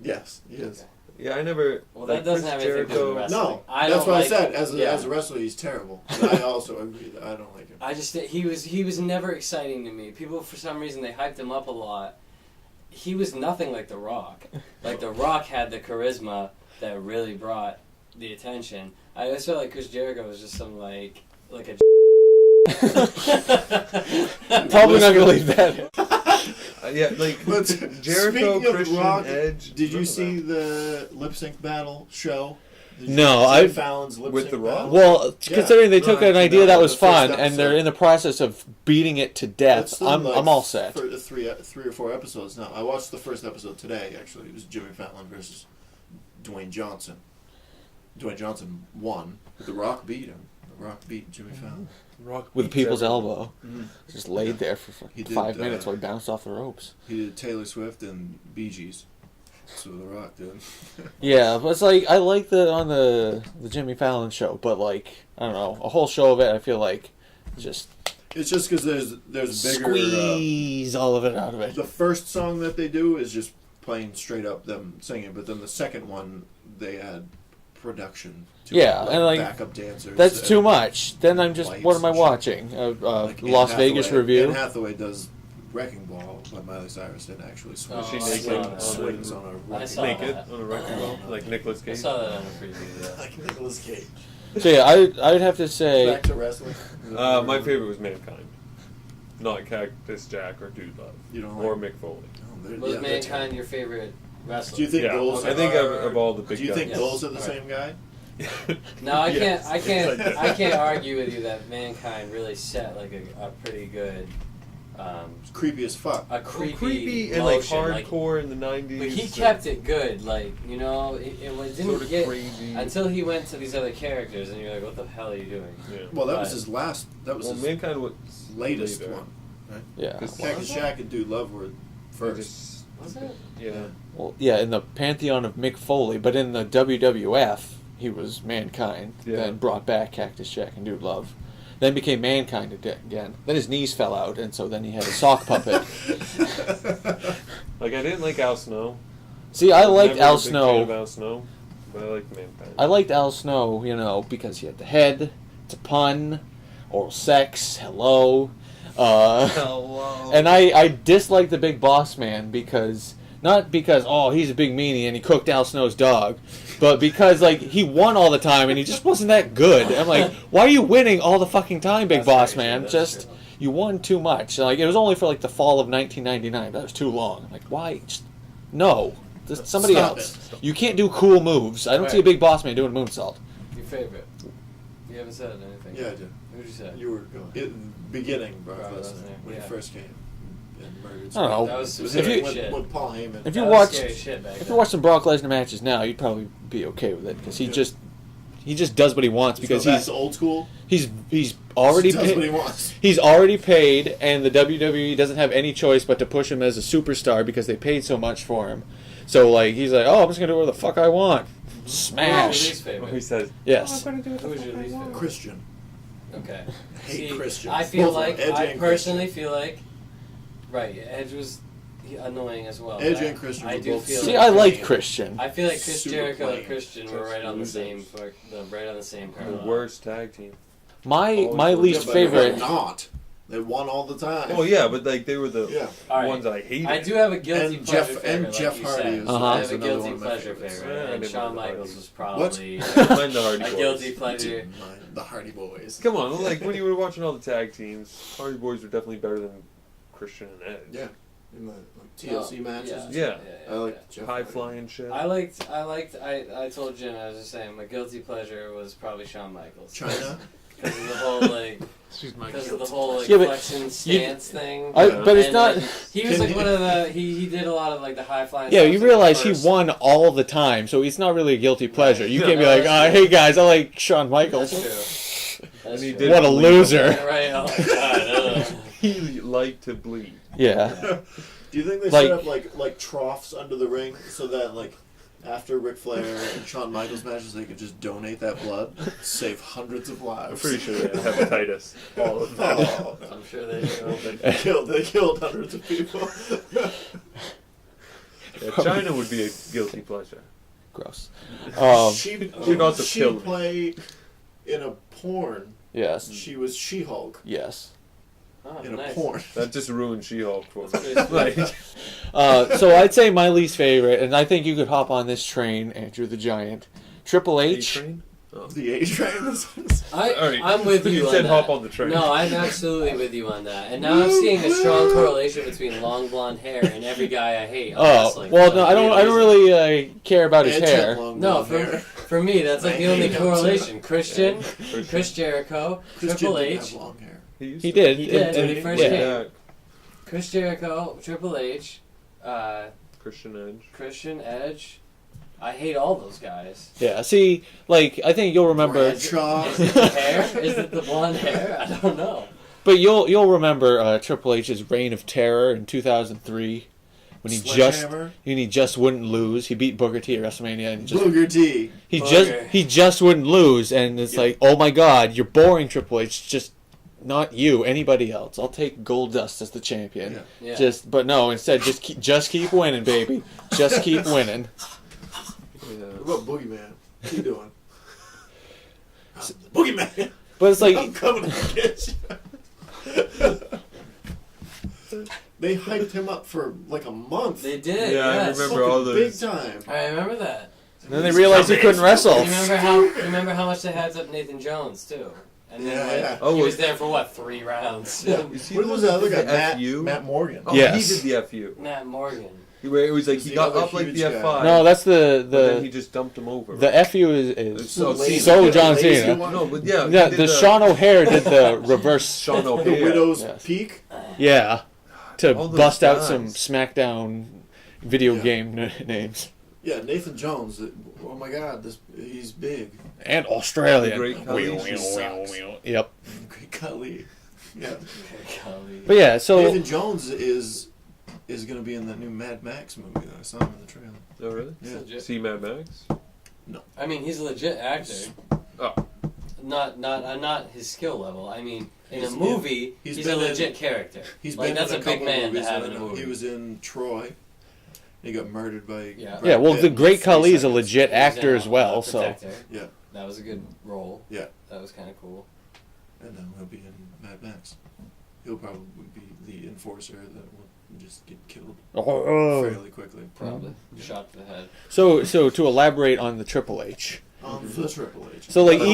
Yes, he is. Okay. Yeah, I never. Well, that doesn't have anything to do with wrestling. No, that's what I said. As a wrestler, he's terrible. But I also agree that I don't like him. I just he was never exciting to me. People, for some reason, they hyped him up a lot. He was nothing like The Rock. Like The Rock had the charisma that really brought the attention. I always felt like Chris Jericho was just some like a. Probably not gonna leave that. Yeah, like Jericho, Christian, Rock, Edge. Did you see the lip sync battle show? No, Fallon's lip with The Rock. Well, considering they took an idea that was fun and episode. they're in the process of beating it to death, I'm all set. For the three or four episodes now. I watched the first episode today. Actually, it was Jimmy Fallon versus Dwayne Johnson. Dwayne Johnson won. The Rock beat him. The Rock beat Jimmy Fallon. Rock with people's elbow. Mm-hmm. Just laid there for 5 minutes while he bounced off the ropes. He did Taylor Swift and Bee Gees. That's what The Rock did. Yeah, but it's like, I like on the Jimmy Fallon show, but like, I don't know, a whole show of it, I feel like, just... It's just because there's bigger... Squeeze all of it out of it. The first song that they do is just plain straight up them singing, but then the second one, they add production. And like backup dancers. That's too much. Then I'm just, what am I watching? Like Las Vegas Review. Anne Hathaway does Wrecking Ball, but Miley Cyrus didn't actually swing. She swings on a naked on a wrecking ball, like Nicolas Cage. I saw that on a preview. Like Nicolas Cage. So yeah, I'd have to say. Back to wrestling. My favorite was Mankind, not Cactus Jack or Dude Love. You don't or like Mick Foley. Was Mankind your favorite wrestler? Do you think Goals? I think of all the big. Do you think guys. Goals are the same guy? No, I can't argue with you that Mankind really set like a pretty good. Creepy as fuck. A creepy and like motion, hardcore in the 90s. But he kept it good, like, you know, it didn't sort of get crazy until he went to these other characters, and you're like, what the hell are you doing? Yeah. Well, that was his last. That was his Mankind was latest later. one, right? Yeah. Because Cactus Jack and Dude Love were first. Was it? Yeah. Well, yeah, in the pantheon of Mick Foley, but in the WWF, he was Mankind. Yeah. Then brought back Cactus Jack and Dude Love. Then became Mankind again. Then his knees fell out, and so then he had a sock puppet. Like, I didn't like Al Snow. See, I liked Al Never a big fan of Snow. Al Snow, but I liked Mankind. I liked Al Snow, you know, because he had the head, it's a pun, oral sex, hello. Hello. And I dislike the Big Boss Man because, not because, oh, he's a big meanie and he cooked Al Snow's dog, but because, like, he won all the time and he just wasn't that good. I'm like, why are you winning all the fucking time, Big Boss Man? Just, you won too much. Like, it was only for, like, the fall of 1999. That was too long. I'm like, why? Just, no. Just somebody Stop else. You can't do cool moves. I don't see a Big Boss Man doing moonsault. Your favorite? You haven't said anything. Yeah, I did. Who'd you say? You were in the beginning, Brock Brock Lesnar, Lesnar, when yeah. he first came and murdered. I don't know. That was It was scary him shit. when Paul Heyman. If you That was watched, scary shit back if you then. watch some Brock Lesnar matches now, you'd probably be okay with it because he just does what he wants because so that's old school. he's already He does what he paid. wants. He's already paid, and the WWE doesn't have any choice but to push him as a superstar because they paid so much for him. So like he's like, oh, I'm just gonna do whatever the fuck I want. Who's Smash. your least favorite? He says, Yes. Who's your least favorite? Christian. Okay. I hate Christian. I feel Both of like them, Edge I and personally Christian. feel like Edge was annoying as well. Edge but and Christian I were do both feel See, like I like Christian. Christian. I feel like Chris Super Jericho plain. and Christian were Just right on the losers. same the parallel. worst tag team. My Yeah, least but favorite. they're not. They won all the time. Oh yeah, but like they were the Yeah. All right. ones that I hated. I do have a guilty And pleasure Jeff- favorite, and Jeff like you Hardy said. is- Uh-huh. I have is a another guilty one of my pleasure favorites. favorite, Yeah, I and didn't Shawn mind the Michaels Hardys. was probably Mind the Hardy a Boys. guilty pleasure. Didn't mind the Hardy Boys. Come on, like when you were watching all the tag teams, Hardy Boys were definitely better than Christian and Edge. Yeah. In the TLC matches. Yeah. I like Jeff High Hardy. flying shit. I told Jim, I was just saying, my guilty pleasure was probably Shawn Michaels. China. Because of the whole, like, She's my because of the whole, like, Yeah, but flexion stance thing. But it's And, not. like, he was, like, one of the, he did a lot of, like, the high flying Yeah, stuff you in the realize he first- won all the time, so it's not really a guilty pleasure. You No, can't be no, like, that's true. hey guys, I like Shawn Michaels. That's true. That's And he true. did What a bleed. loser. Right, oh, God, He liked to bleed. Yeah. Do you think they Like- set up like troughs under the ring so that like after Ric Flair and Shawn Michaels matches they could just donate that blood, save hundreds of lives? I'm pretty sure they had hepatitis. All of them. Oh, no. I'm sure they do. They killed hundreds of people. Yeah, China would be a guilty pleasure. Gross. She'd also kill me. play in a porn. Yes. She was She-Hulk Yes. Oh, in a nice. porn. That just ruined She-Hulk for me. Like, So I'd say my least favorite, and I think you could hop on this train, Andrew the Giant. Triple H. A-Train? Oh. The A-Train. All right. I'm with you You on said that. hop on the train. No, I'm absolutely with you on that. And now I'm seeing a strong correlation between long blonde hair and every guy I hate. On Oh wrestling. well, For no, I don't reason. really care about his Edge had hair. long No, blonde hair. for me, that's like I the only hate him, correlation. Christian, Christian. Chris Jericho, Christian Triple didn't H, have long hair. used He to. did. He did, when he And- first yeah. came. Yeah. Chris Jericho, Triple H, Christian Edge. Christian Edge. I hate all those guys. Yeah. See, like I think you'll remember. Bradshaw. Is it the hair? Is it the blonde hair? I don't know. But you'll remember Triple H's reign of terror in 2003 when he just wouldn't lose. He beat Booker T at WrestleMania and just Booger T. he just wouldn't lose, and it's like, oh my God, you're boring, Triple H. Just not you, anybody else. I'll take Goldust as the champion. Yeah. But no, instead just keep winning, baby. Just keep winning. Yeah. What about Boogeyman? What's he doing? Boogeyman. But it's like I'm coming to get you. They hyped him up for like a month. They did. Yeah, yes. I remember all those. Big time. I remember that. and then they realized he couldn't wrestle. Remember how much they hyped up Nathan Jones too? And then he was there for what, 3 rounds? Yeah. What was the other guy? Matt Morgan. Oh, yes. he did the FU. Matt Morgan. It was like he got up like the F5. No, that's but then he just dumped him over. the FU is so John Cena. No, but yeah. Yeah, the Sean O'Hare did the reverse Sean The O'Hare. Widow's Peak. Yeah, to All those bust out guys. some SmackDown video game names. Yeah, Nathan Jones. Oh my God, he's big. And Australia. The Great Khali. Yep. Great Khali. Yeah. But yeah, so Nathan Jones is going to be in that new Mad Max movie that I saw him in the trailer. Oh, really? Yeah. See Mad Max? No. I mean, he's a legit actor. Oh. Not his skill level. I mean, in a movie, he's a legit character. He's like, been that's in a big man to movies. have in a movie. He was in Troy. He got murdered by Yeah. yeah, well, the Great Khali is a seconds. legit actor as well. So Protector. Yeah. That was a good role. Yeah. That was kind of cool. And then he'll be in Mad Max. He'll probably be the enforcer that will just get killed fairly quickly. Probably. Shot to the head. So to elaborate on the Triple H. The Triple H. So, like, Go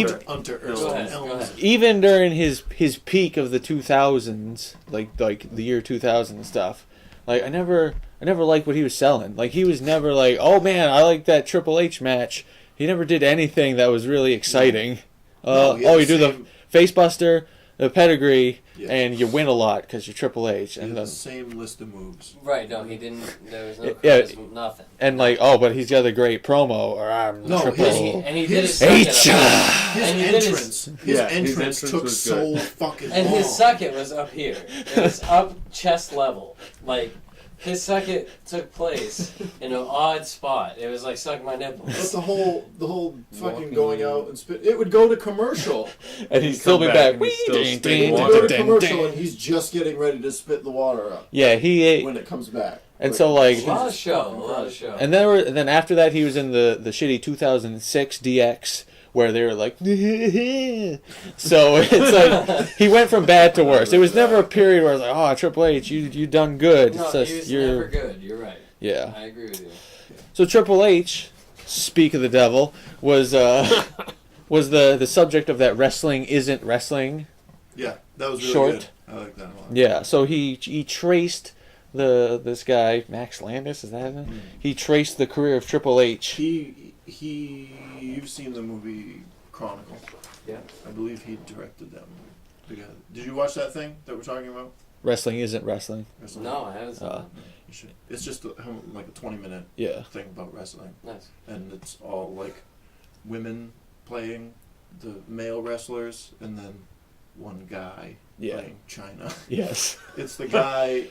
ahead. Even during his peak of the 2000s, like the year 2000 and stuff, like I never liked what he was selling. Like he was never like, oh man, I like that Triple H match. He never did anything that was really exciting. You do the facebuster, the pedigree, and you win a lot because you're Triple H. And the same list of moves. Right, no, he didn't. There was no charisma, nothing. And like, but he's got a great promo, or I'm Triple H. And he did his H. His entrance took so fucking long. And his second was up here. It was up chest level. Like, his second took place in an odd spot. It was like suck my nipples. But the whole fucking going out and spit. It would go to commercial. And he'd still be back. It would go to commercial and he's just getting ready to spit the water up. Yeah, he ate. When it comes back. And so like a lot of show. And then after that he was in the shitty 2006 DX where they were like, so it's like he went from bad to worse. It was never a period where I was like, oh, Triple H, you done good. No, it's he was never good. You're right. Yeah, I agree with you. So Triple H, speak of the devil, was the subject of that wrestling isn't wrestling. Yeah, that was really short. Good. I like that a lot. Yeah, so he traced this guy Max Landis, is that his name? He traced the career of Triple H. You've seen the movie Chronicle. Yeah. I believe he directed that movie. Did you watch that thing that we're talking about? Wrestling isn't wrestling. No, I haven't seen that. You should. It's just like a 20-minute thing about wrestling. Nice. And it's all like women playing the male wrestlers and then one guy playing China. Yes. It's the guy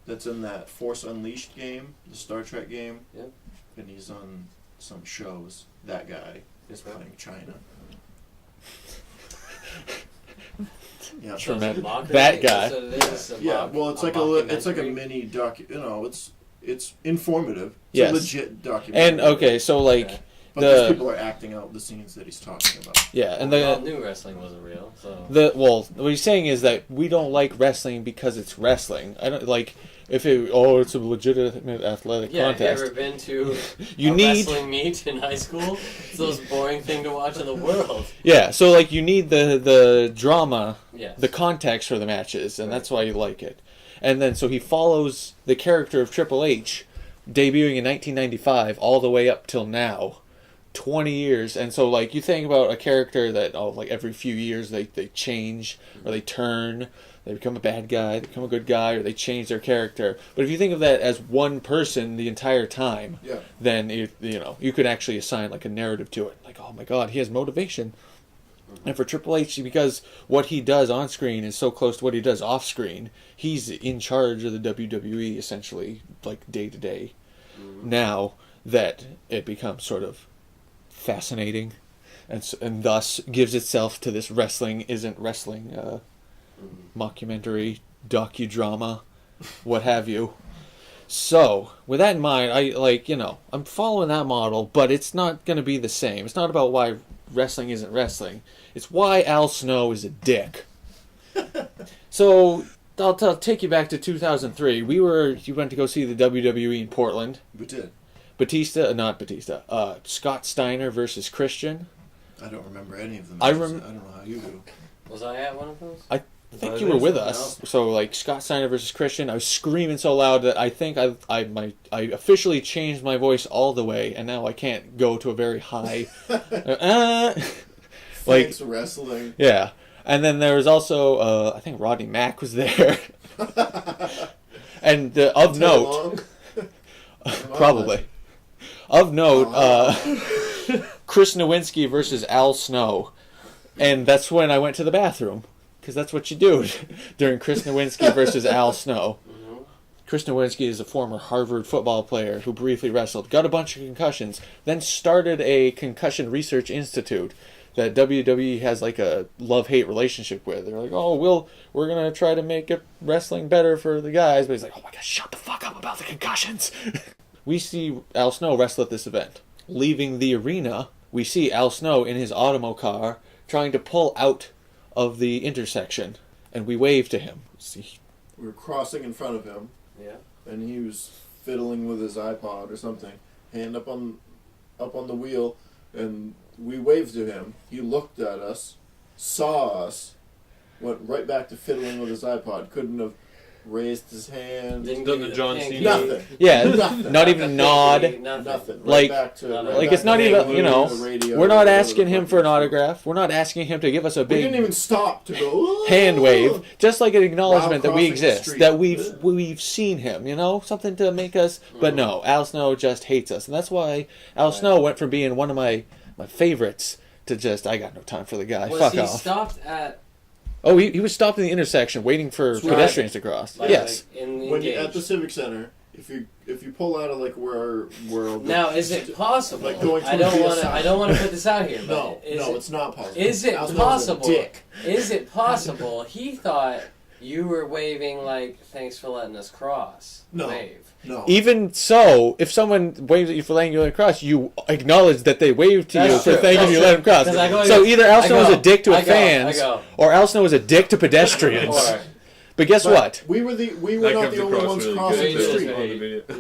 that's in that Force Unleashed game, the Star Trek game. Yep. And he's on some shows. That guy is playing China. Yeah, that guy. Yeah, well, it's like a mini it's informative. It's a legit documentary. And okay, so like but these people are acting out the scenes that he's talking about. Yeah, and I knew wrestling wasn't real. So what he's saying is that we don't like wrestling because it's wrestling. I don't like if it's a legitimate athletic contest. Have you ever been to a wrestling meet in high school? It's the most boring thing to watch in the world. Yeah, so like you need the drama, yes. the context for the matches, and that's why you like it. And then so he follows the character of Triple H, debuting in 1995 all the way up till now. 20 years, and so like you think about a character that like every few years they change or they turn, they become a bad guy, they become a good guy, or they change their character. But if you think of that as one person the entire time, then you could actually assign like a narrative to it. Like, oh my God, he has motivation. And for Triple H, because what he does on screen is so close to what he does off screen, he's in charge of the WWE essentially, like day to day. Now that it becomes sort of fascinating, and thus gives itself to this wrestling isn't wrestling mockumentary, docudrama, what have you. So, with that in mind, I'm following that model, but it's not going to be the same. It's not about why wrestling isn't wrestling. It's why Al Snow is a dick. So, I'll take you back to 2003. You went to go see the WWE in Portland. We did. Scott Steiner versus Christian. I don't remember any of them. I don't know how you do. Was I at one of those? I think you were with us. So, like, Scott Steiner versus Christian, I was screaming so loud that I think I officially changed my voice all the way, and now I can't go to a very high... Thanks wrestling. Yeah. And then there was also, I think Rodney Mack was there. And of note... probably. Of note, Chris Nowinski versus Al Snow. And that's when I went to the bathroom. Because that's what you do during Chris Nowinski versus Al Snow. Mm-hmm. Chris Nowinski is a former Harvard football player who briefly wrestled, got a bunch of concussions, then started a concussion research institute that WWE has like a love-hate relationship with. They're like, oh, we're going to try to make wrestling better for the guys. But he's like, oh my God, shut the fuck up about the concussions. We see Al Snow wrestle at this event. Leaving the arena, we see Al Snow in his Automo car trying to pull out of the intersection, and we wave to him. See, we were crossing in front of him, and he was fiddling with his iPod or something, hand up on the wheel, and we waved to him. He looked at us, saw us, went right back to fiddling with his iPod. Couldn't have raised his hand. Didn't done the John Cena. Nothing. Yeah, nothing. Not even a nod. Nothing. Like, it's not even, we're not asking him for an autograph. We're not asking him to give us a big... We didn't even stop to go... hand wave. Just like an acknowledgement that we exist. That we've seen him, Something to make us... But no, Al Snow just hates us. And that's why Al Snow went from being one of my favorites to just, I got no time for the guy. Fuck off. Was he stopped at... Oh, he was stopped in the intersection waiting for pedestrians to cross. Yes. When you're at the Civic Center, if you pull out of like where now is it possible? Like going I don't want to put this out here. No, it's not possible. Is it possible? Is it possible he thought you were waving like thanks for letting us cross? No. Wave. No. Even so, if someone waves at you for letting you let cross, you acknowledge that they waved to you for thanking you let them cross. So either Al Snow was a dick to fans, or Al Snow was a dick to pedestrians. But guess what? We were not the only ones crossing the street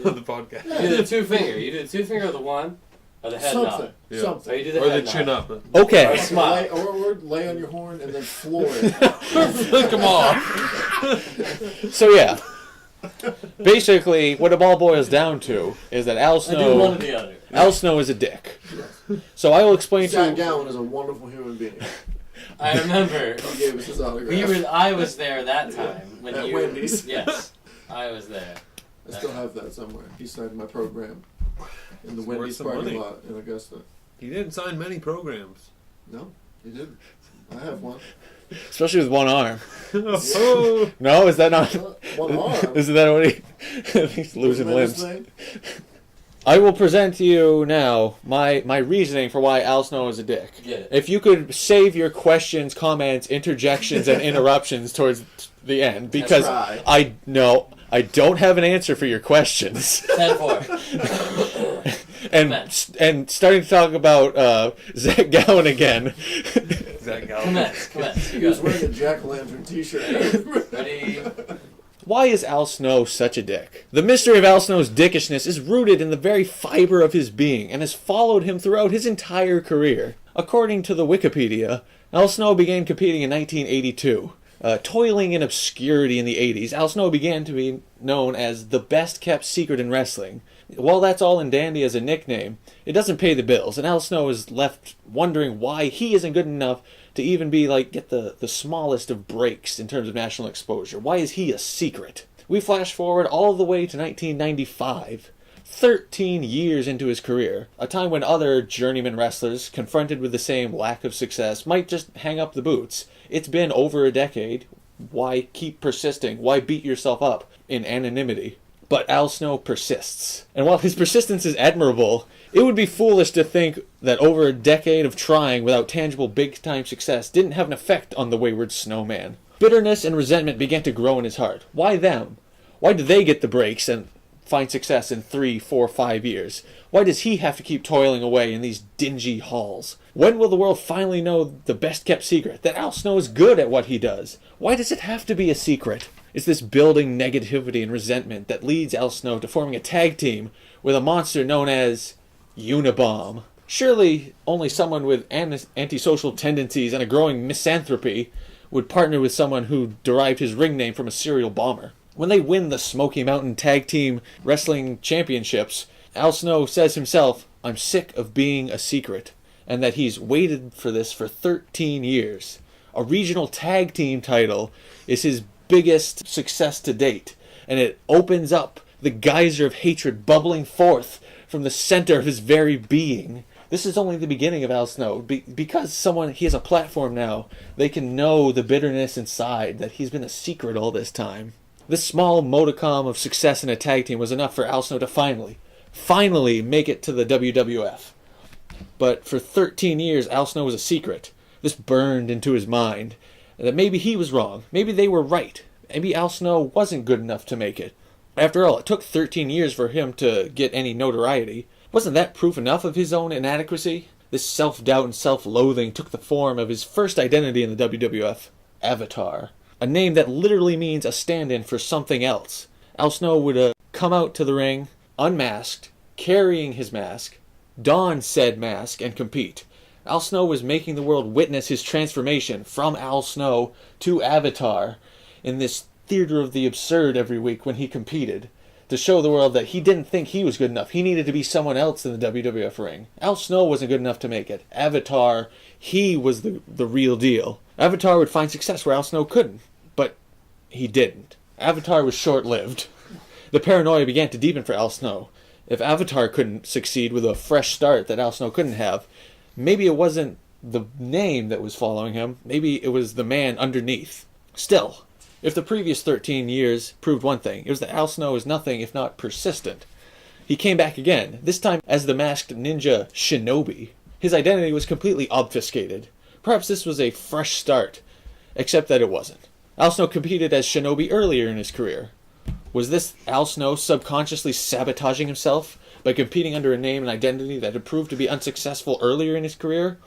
on the podcast. You do the two finger. You do the two finger or the one, or the head nod. Something. Or you do the or head the chin nod. up. Okay. Or smile. Or lay on your horn and then floor it. Flick them off. So yeah. Basically, what it all boils down to is that Al Snow... I do one or the other. Al Snow is a dick. Yes. So I will explain to you... Zach Gowen is a wonderful human being. I remember. He gave us his autograph. I was there that time. When At Wendy's. Yes. I was there. I still have that somewhere. He signed my program in the Wendy's parking lot in Augusta. He didn't sign many programs. No, he didn't. I have one. Especially with one arm. Oh. No, is that not... One arm? Isn't that what he's losing limbs? I will present to you now my reasoning for why Al Snow is a dick. If you could save your questions, comments, interjections, and interruptions towards the end, because I don't have an answer for your questions. 10-4. And starting to talk about Zach Gowen again. Zach Gowen. Commence. He was wearing a jack-o'-lantern t-shirt. Ready? Why is Al Snow such a dick? The mystery of Al Snow's dickishness is rooted in the very fiber of his being and has followed him throughout his entire career. According to the Wikipedia, Al Snow began competing in 1982. Toiling in obscurity in the 80s, Al Snow began to be known as the best-kept secret in wrestling. While that's all and dandy as a nickname, it doesn't pay the bills, and Al Snow is left wondering why he isn't good enough to even be get the smallest of breaks in terms of national exposure. Why is he a secret? We flash forward all the way to 1995, 13 years into his career, a time when other journeyman wrestlers, confronted with the same lack of success, might just hang up the boots. It's been over a decade. Why keep persisting? Why beat yourself up in anonymity? But Al Snow persists. And while his persistence is admirable, it would be foolish to think that over a decade of trying without tangible big-time success didn't have an effect on the wayward snowman. Bitterness and resentment began to grow in his heart. Why them? Why do they get the breaks and find success in 3, 4, 5 years? Why does he have to keep toiling away in these dingy halls? When will the world finally know the best-kept secret, that Al Snow is good at what he does? Why does it have to be a secret? It's this building negativity and resentment that leads Al Snow to forming a tag team with a monster known as Unabomb. Surely only someone with antisocial tendencies and a growing misanthropy would partner with someone who derived his ring name from a serial bomber. When they win the Smoky Mountain Tag Team Wrestling Championships, Al Snow says himself, "I'm sick of being a secret," and that he's waited for this for 13 years. A regional tag team title is his biggest success to date, and it opens up the geyser of hatred bubbling forth from the center of his very being. This is only the beginning of Al Snow. Because he has a platform now, they can know the bitterness inside that he's been a secret all this time. This small modicum of success in a tag team was enough for Al Snow to finally make it to the WWF. But for 13 years, Al Snow was a secret. This burned into his mind. That maybe he was wrong. Maybe they were right. Maybe Al Snow wasn't good enough to make it. After all, it took 13 years for him to get any notoriety. Wasn't that proof enough of his own inadequacy? This self-doubt and self-loathing took the form of his first identity in the WWF, Avatar. A name that literally means a stand-in for something else. Al Snow would come out to the ring, unmasked, carrying his mask, don said mask, and compete. Al Snow was making the world witness his transformation from Al Snow to Avatar in this theater of the absurd every week when he competed, to show the world that he didn't think he was good enough. He needed to be someone else in the WWF ring. Al Snow wasn't good enough to make it. Avatar, he was the real deal. Avatar would find success where Al Snow couldn't, but he didn't. Avatar was short-lived. The paranoia began to deepen for Al Snow. If Avatar couldn't succeed with a fresh start that Al Snow couldn't have, maybe it wasn't the name that was following him. Maybe it was the man underneath. Still, if the previous 13 years proved one thing, it was that Al Snow is nothing if not persistent. He came back again, this time as the masked ninja Shinobi. His identity was completely obfuscated. Perhaps this was a fresh start, except that it wasn't. Al Snow competed as Shinobi earlier in his career. Was this Al Snow subconsciously sabotaging himself by competing under a name and identity that had proved to be unsuccessful earlier in his career?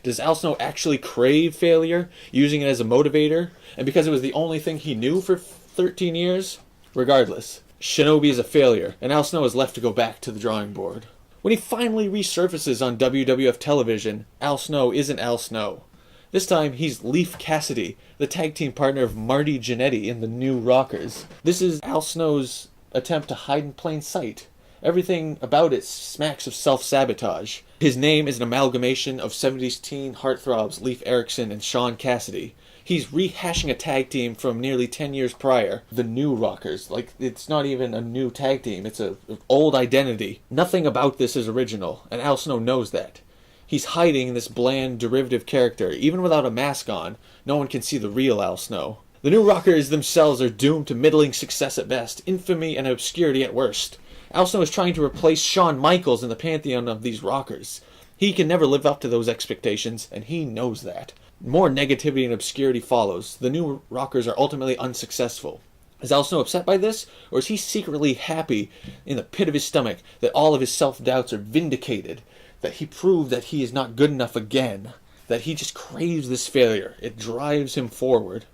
Does Al Snow actually crave failure, using it as a motivator, and because it was the only thing he knew for 13 years? Regardless, Shinobi is a failure, and Al Snow is left to go back to the drawing board. When he finally resurfaces on WWF television, Al Snow isn't Al Snow. This time, he's Leif Cassidy, the tag team partner of Marty Jannetty in the New Rockers. This is Al Snow's attempt to hide in plain sight. Everything about it smacks of self-sabotage. His name is an amalgamation of 70s teen heartthrobs Leif Erikson and Sean Cassidy. He's rehashing a tag team from nearly 10 years prior, the New Rockers. Like, it's not even a new tag team, it's an old identity. Nothing about this is original, and Al Snow knows that. He's hiding this bland, derivative character. Even without a mask on, no one can see the real Al Snow. The New Rockers themselves are doomed to middling success at best, infamy and obscurity at worst. Al Snow is trying to replace Shawn Michaels in the pantheon of these rockers. He can never live up to those expectations, and he knows that. More negativity and obscurity follows. The New Rockers are ultimately unsuccessful. Is Al Snow upset by this, or is he secretly happy in the pit of his stomach that all of his self-doubts are vindicated, that he proved that he is not good enough again, that he just craves this failure? It drives him forward.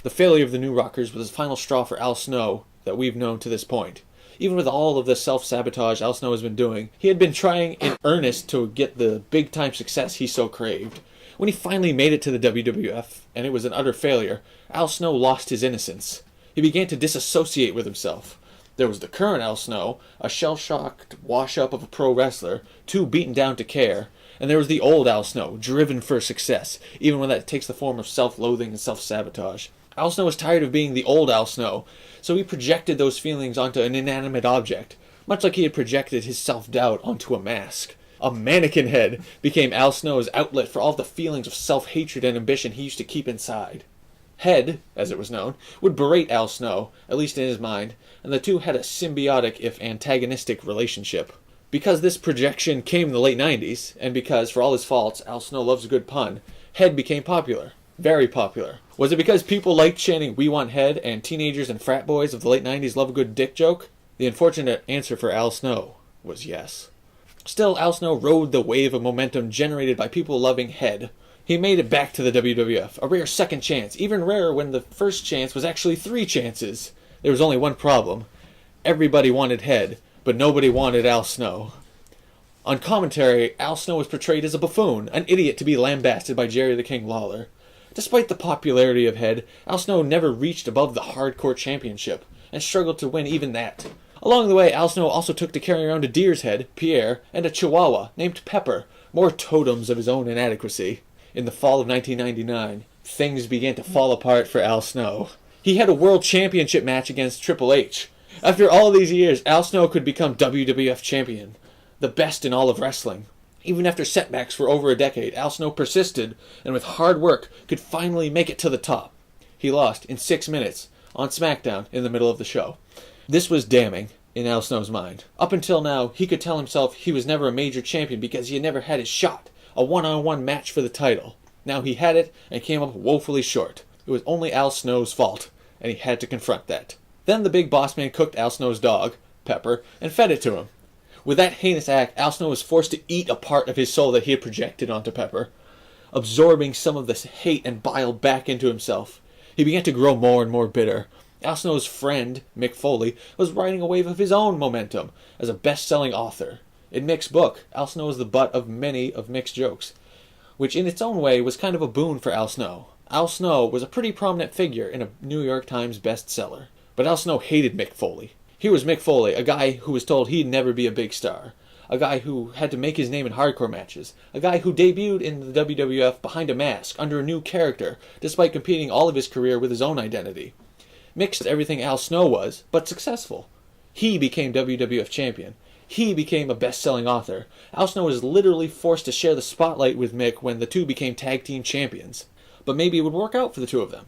The failure of the New Rockers was the final straw for Al Snow that we've known to this point. Even with all of the self-sabotage Al Snow has been doing, he had been trying in earnest to get the big-time success he so craved. When he finally made it to the WWF, and it was an utter failure, Al Snow lost his innocence. He began to disassociate with himself. There was the current Al Snow, a shell-shocked wash-up of a pro wrestler, too beaten down to care, and there was the old Al Snow, driven for success, even when that takes the form of self-loathing and self-sabotage. Al Snow was tired of being the old Al Snow, so he projected those feelings onto an inanimate object, much like he had projected his self-doubt onto a mask. A mannequin head became Al Snow's outlet for all the feelings of self-hatred and ambition he used to keep inside. Head, as it was known, would berate Al Snow, at least in his mind, and the two had a symbiotic, if antagonistic, relationship. Because this projection came in the late 90s, and because, for all his faults, Al Snow loves a good pun, Head became popular. Very popular. Was it because people liked chanting "We want Head" and teenagers and frat boys of the late 90s love a good dick joke? The unfortunate answer for Al Snow was yes. Still, Al Snow rode the wave of momentum generated by people loving Head. He made it back to the WWF, a rare second chance, even rarer when the first chance was actually 3 chances. There was only one problem. Everybody wanted Head, but nobody wanted Al Snow. On commentary, Al Snow was portrayed as a buffoon, an idiot to be lambasted by Jerry the King Lawler. Despite the popularity of Head, Al Snow never reached above the Hardcore Championship, and struggled to win even that. Along the way, Al Snow also took to carry around a deer's head, Pierre, and a chihuahua named Pepper, more totems of his own inadequacy. In the fall of 1999, things began to fall apart for Al Snow. He had a World Championship match against Triple H. After all these years, Al Snow could become WWF Champion, the best in all of wrestling. Even after setbacks for over a decade, Al Snow persisted, and with hard work, could finally make it to the top. He lost in 6 minutes, on SmackDown, in the middle of the show. This was damning in Al Snow's mind. Up until now, he could tell himself he was never a major champion because he had never had his shot, a one-on-one match for the title. Now he had it, and came up woefully short. It was only Al Snow's fault, and he had to confront that. Then the big boss man cooked Al Snow's dog, Pepper, and fed it to him. With that heinous act, Al Snow was forced to eat a part of his soul that he had projected onto Pepper, absorbing some of this hate and bile back into himself. He began to grow more and more bitter. Al Snow's friend, Mick Foley, was riding a wave of his own momentum as a best-selling author. In Mick's book, Al Snow was the butt of many of Mick's jokes, which in its own way was kind of a boon for Al Snow. Al Snow was a pretty prominent figure in a New York Times bestseller, but Al Snow hated Mick Foley. Here was Mick Foley, a guy who was told he'd never be a big star, a guy who had to make his name in hardcore matches, a guy who debuted in the WWF behind a mask, under a new character, despite competing all of his career with his own identity. Mick was everything Al Snow was, but successful. He became WWF champion. He became a best-selling author. Al Snow was literally forced to share the spotlight with Mick when the two became tag team champions. But maybe it would work out for the two of them.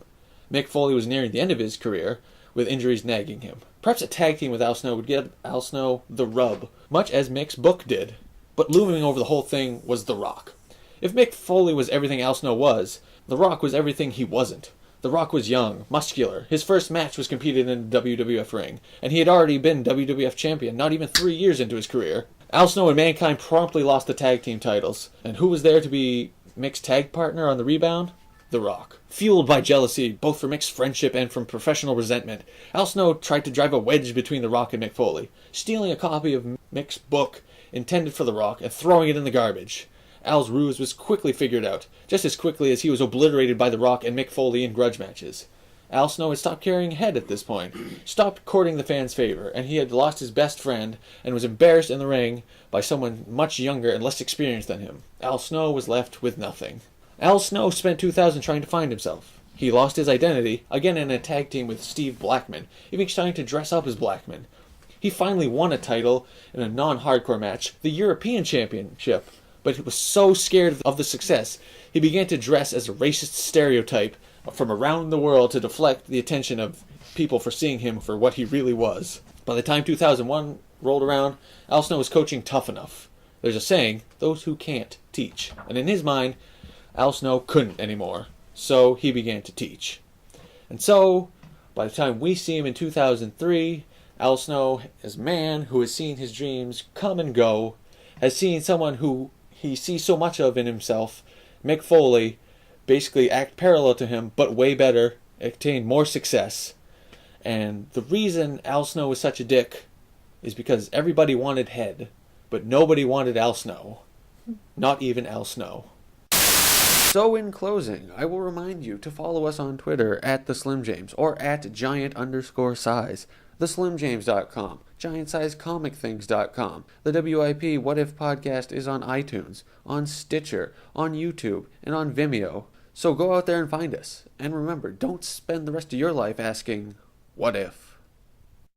Mick Foley was nearing the end of his career, with injuries nagging him. Perhaps a tag team with Al Snow would give Al Snow the rub, much as Mick's book did. But looming over the whole thing was The Rock. If Mick Foley was everything Al Snow was, The Rock was everything he wasn't. The Rock was young, muscular. His first match was competed in the WWF ring, and he had already been WWF champion not even 3 years into his career. Al Snow and Mankind promptly lost the tag team titles, and who was there to be Mick's tag partner on the rebound? The Rock. Fueled by jealousy, both for Mick's friendship and from professional resentment, Al Snow tried to drive a wedge between The Rock and Mick Foley, stealing a copy of Mick's book intended for The Rock and throwing it in the garbage. Al's ruse was quickly figured out, just as quickly as he was obliterated by The Rock and Mick Foley in grudge matches. Al Snow had stopped carrying Head at this point, stopped courting the fans' favor, and he had lost his best friend and was embarrassed in the ring by someone much younger and less experienced than him. Al Snow was left with nothing. Al Snow spent 2000 trying to find himself. He lost his identity, again in a tag team with Steve Blackman, even trying to dress up as Blackman. He finally won a title in a non-hardcore match, the European Championship, but he was so scared of the success, he began to dress as a racist stereotype from around the world to deflect the attention of people for seeing him for what he really was. By the time 2001 rolled around, Al Snow was coaching tough enough. There's a saying, those who can't teach. And in his mind, Al Snow couldn't anymore. So he began to teach. And so, by the time we see him in 2003, Al Snow is a man who has seen his dreams come and go, has seen someone who he sees so much of in himself, Mick Foley, basically act parallel to him, but way better, attain more success. And the reason Al Snow was such a dick is because everybody wanted Head, but nobody wanted Al Snow. Not even Al Snow. So in closing, I will remind you to follow us on Twitter at TheSlimJames or at Giant_size, TheSlimJames.com, GiantSizeComicThings.com. The WIP What If podcast is on iTunes, on Stitcher, on YouTube, and on Vimeo. So go out there and find us. And remember, don't spend the rest of your life asking, what if?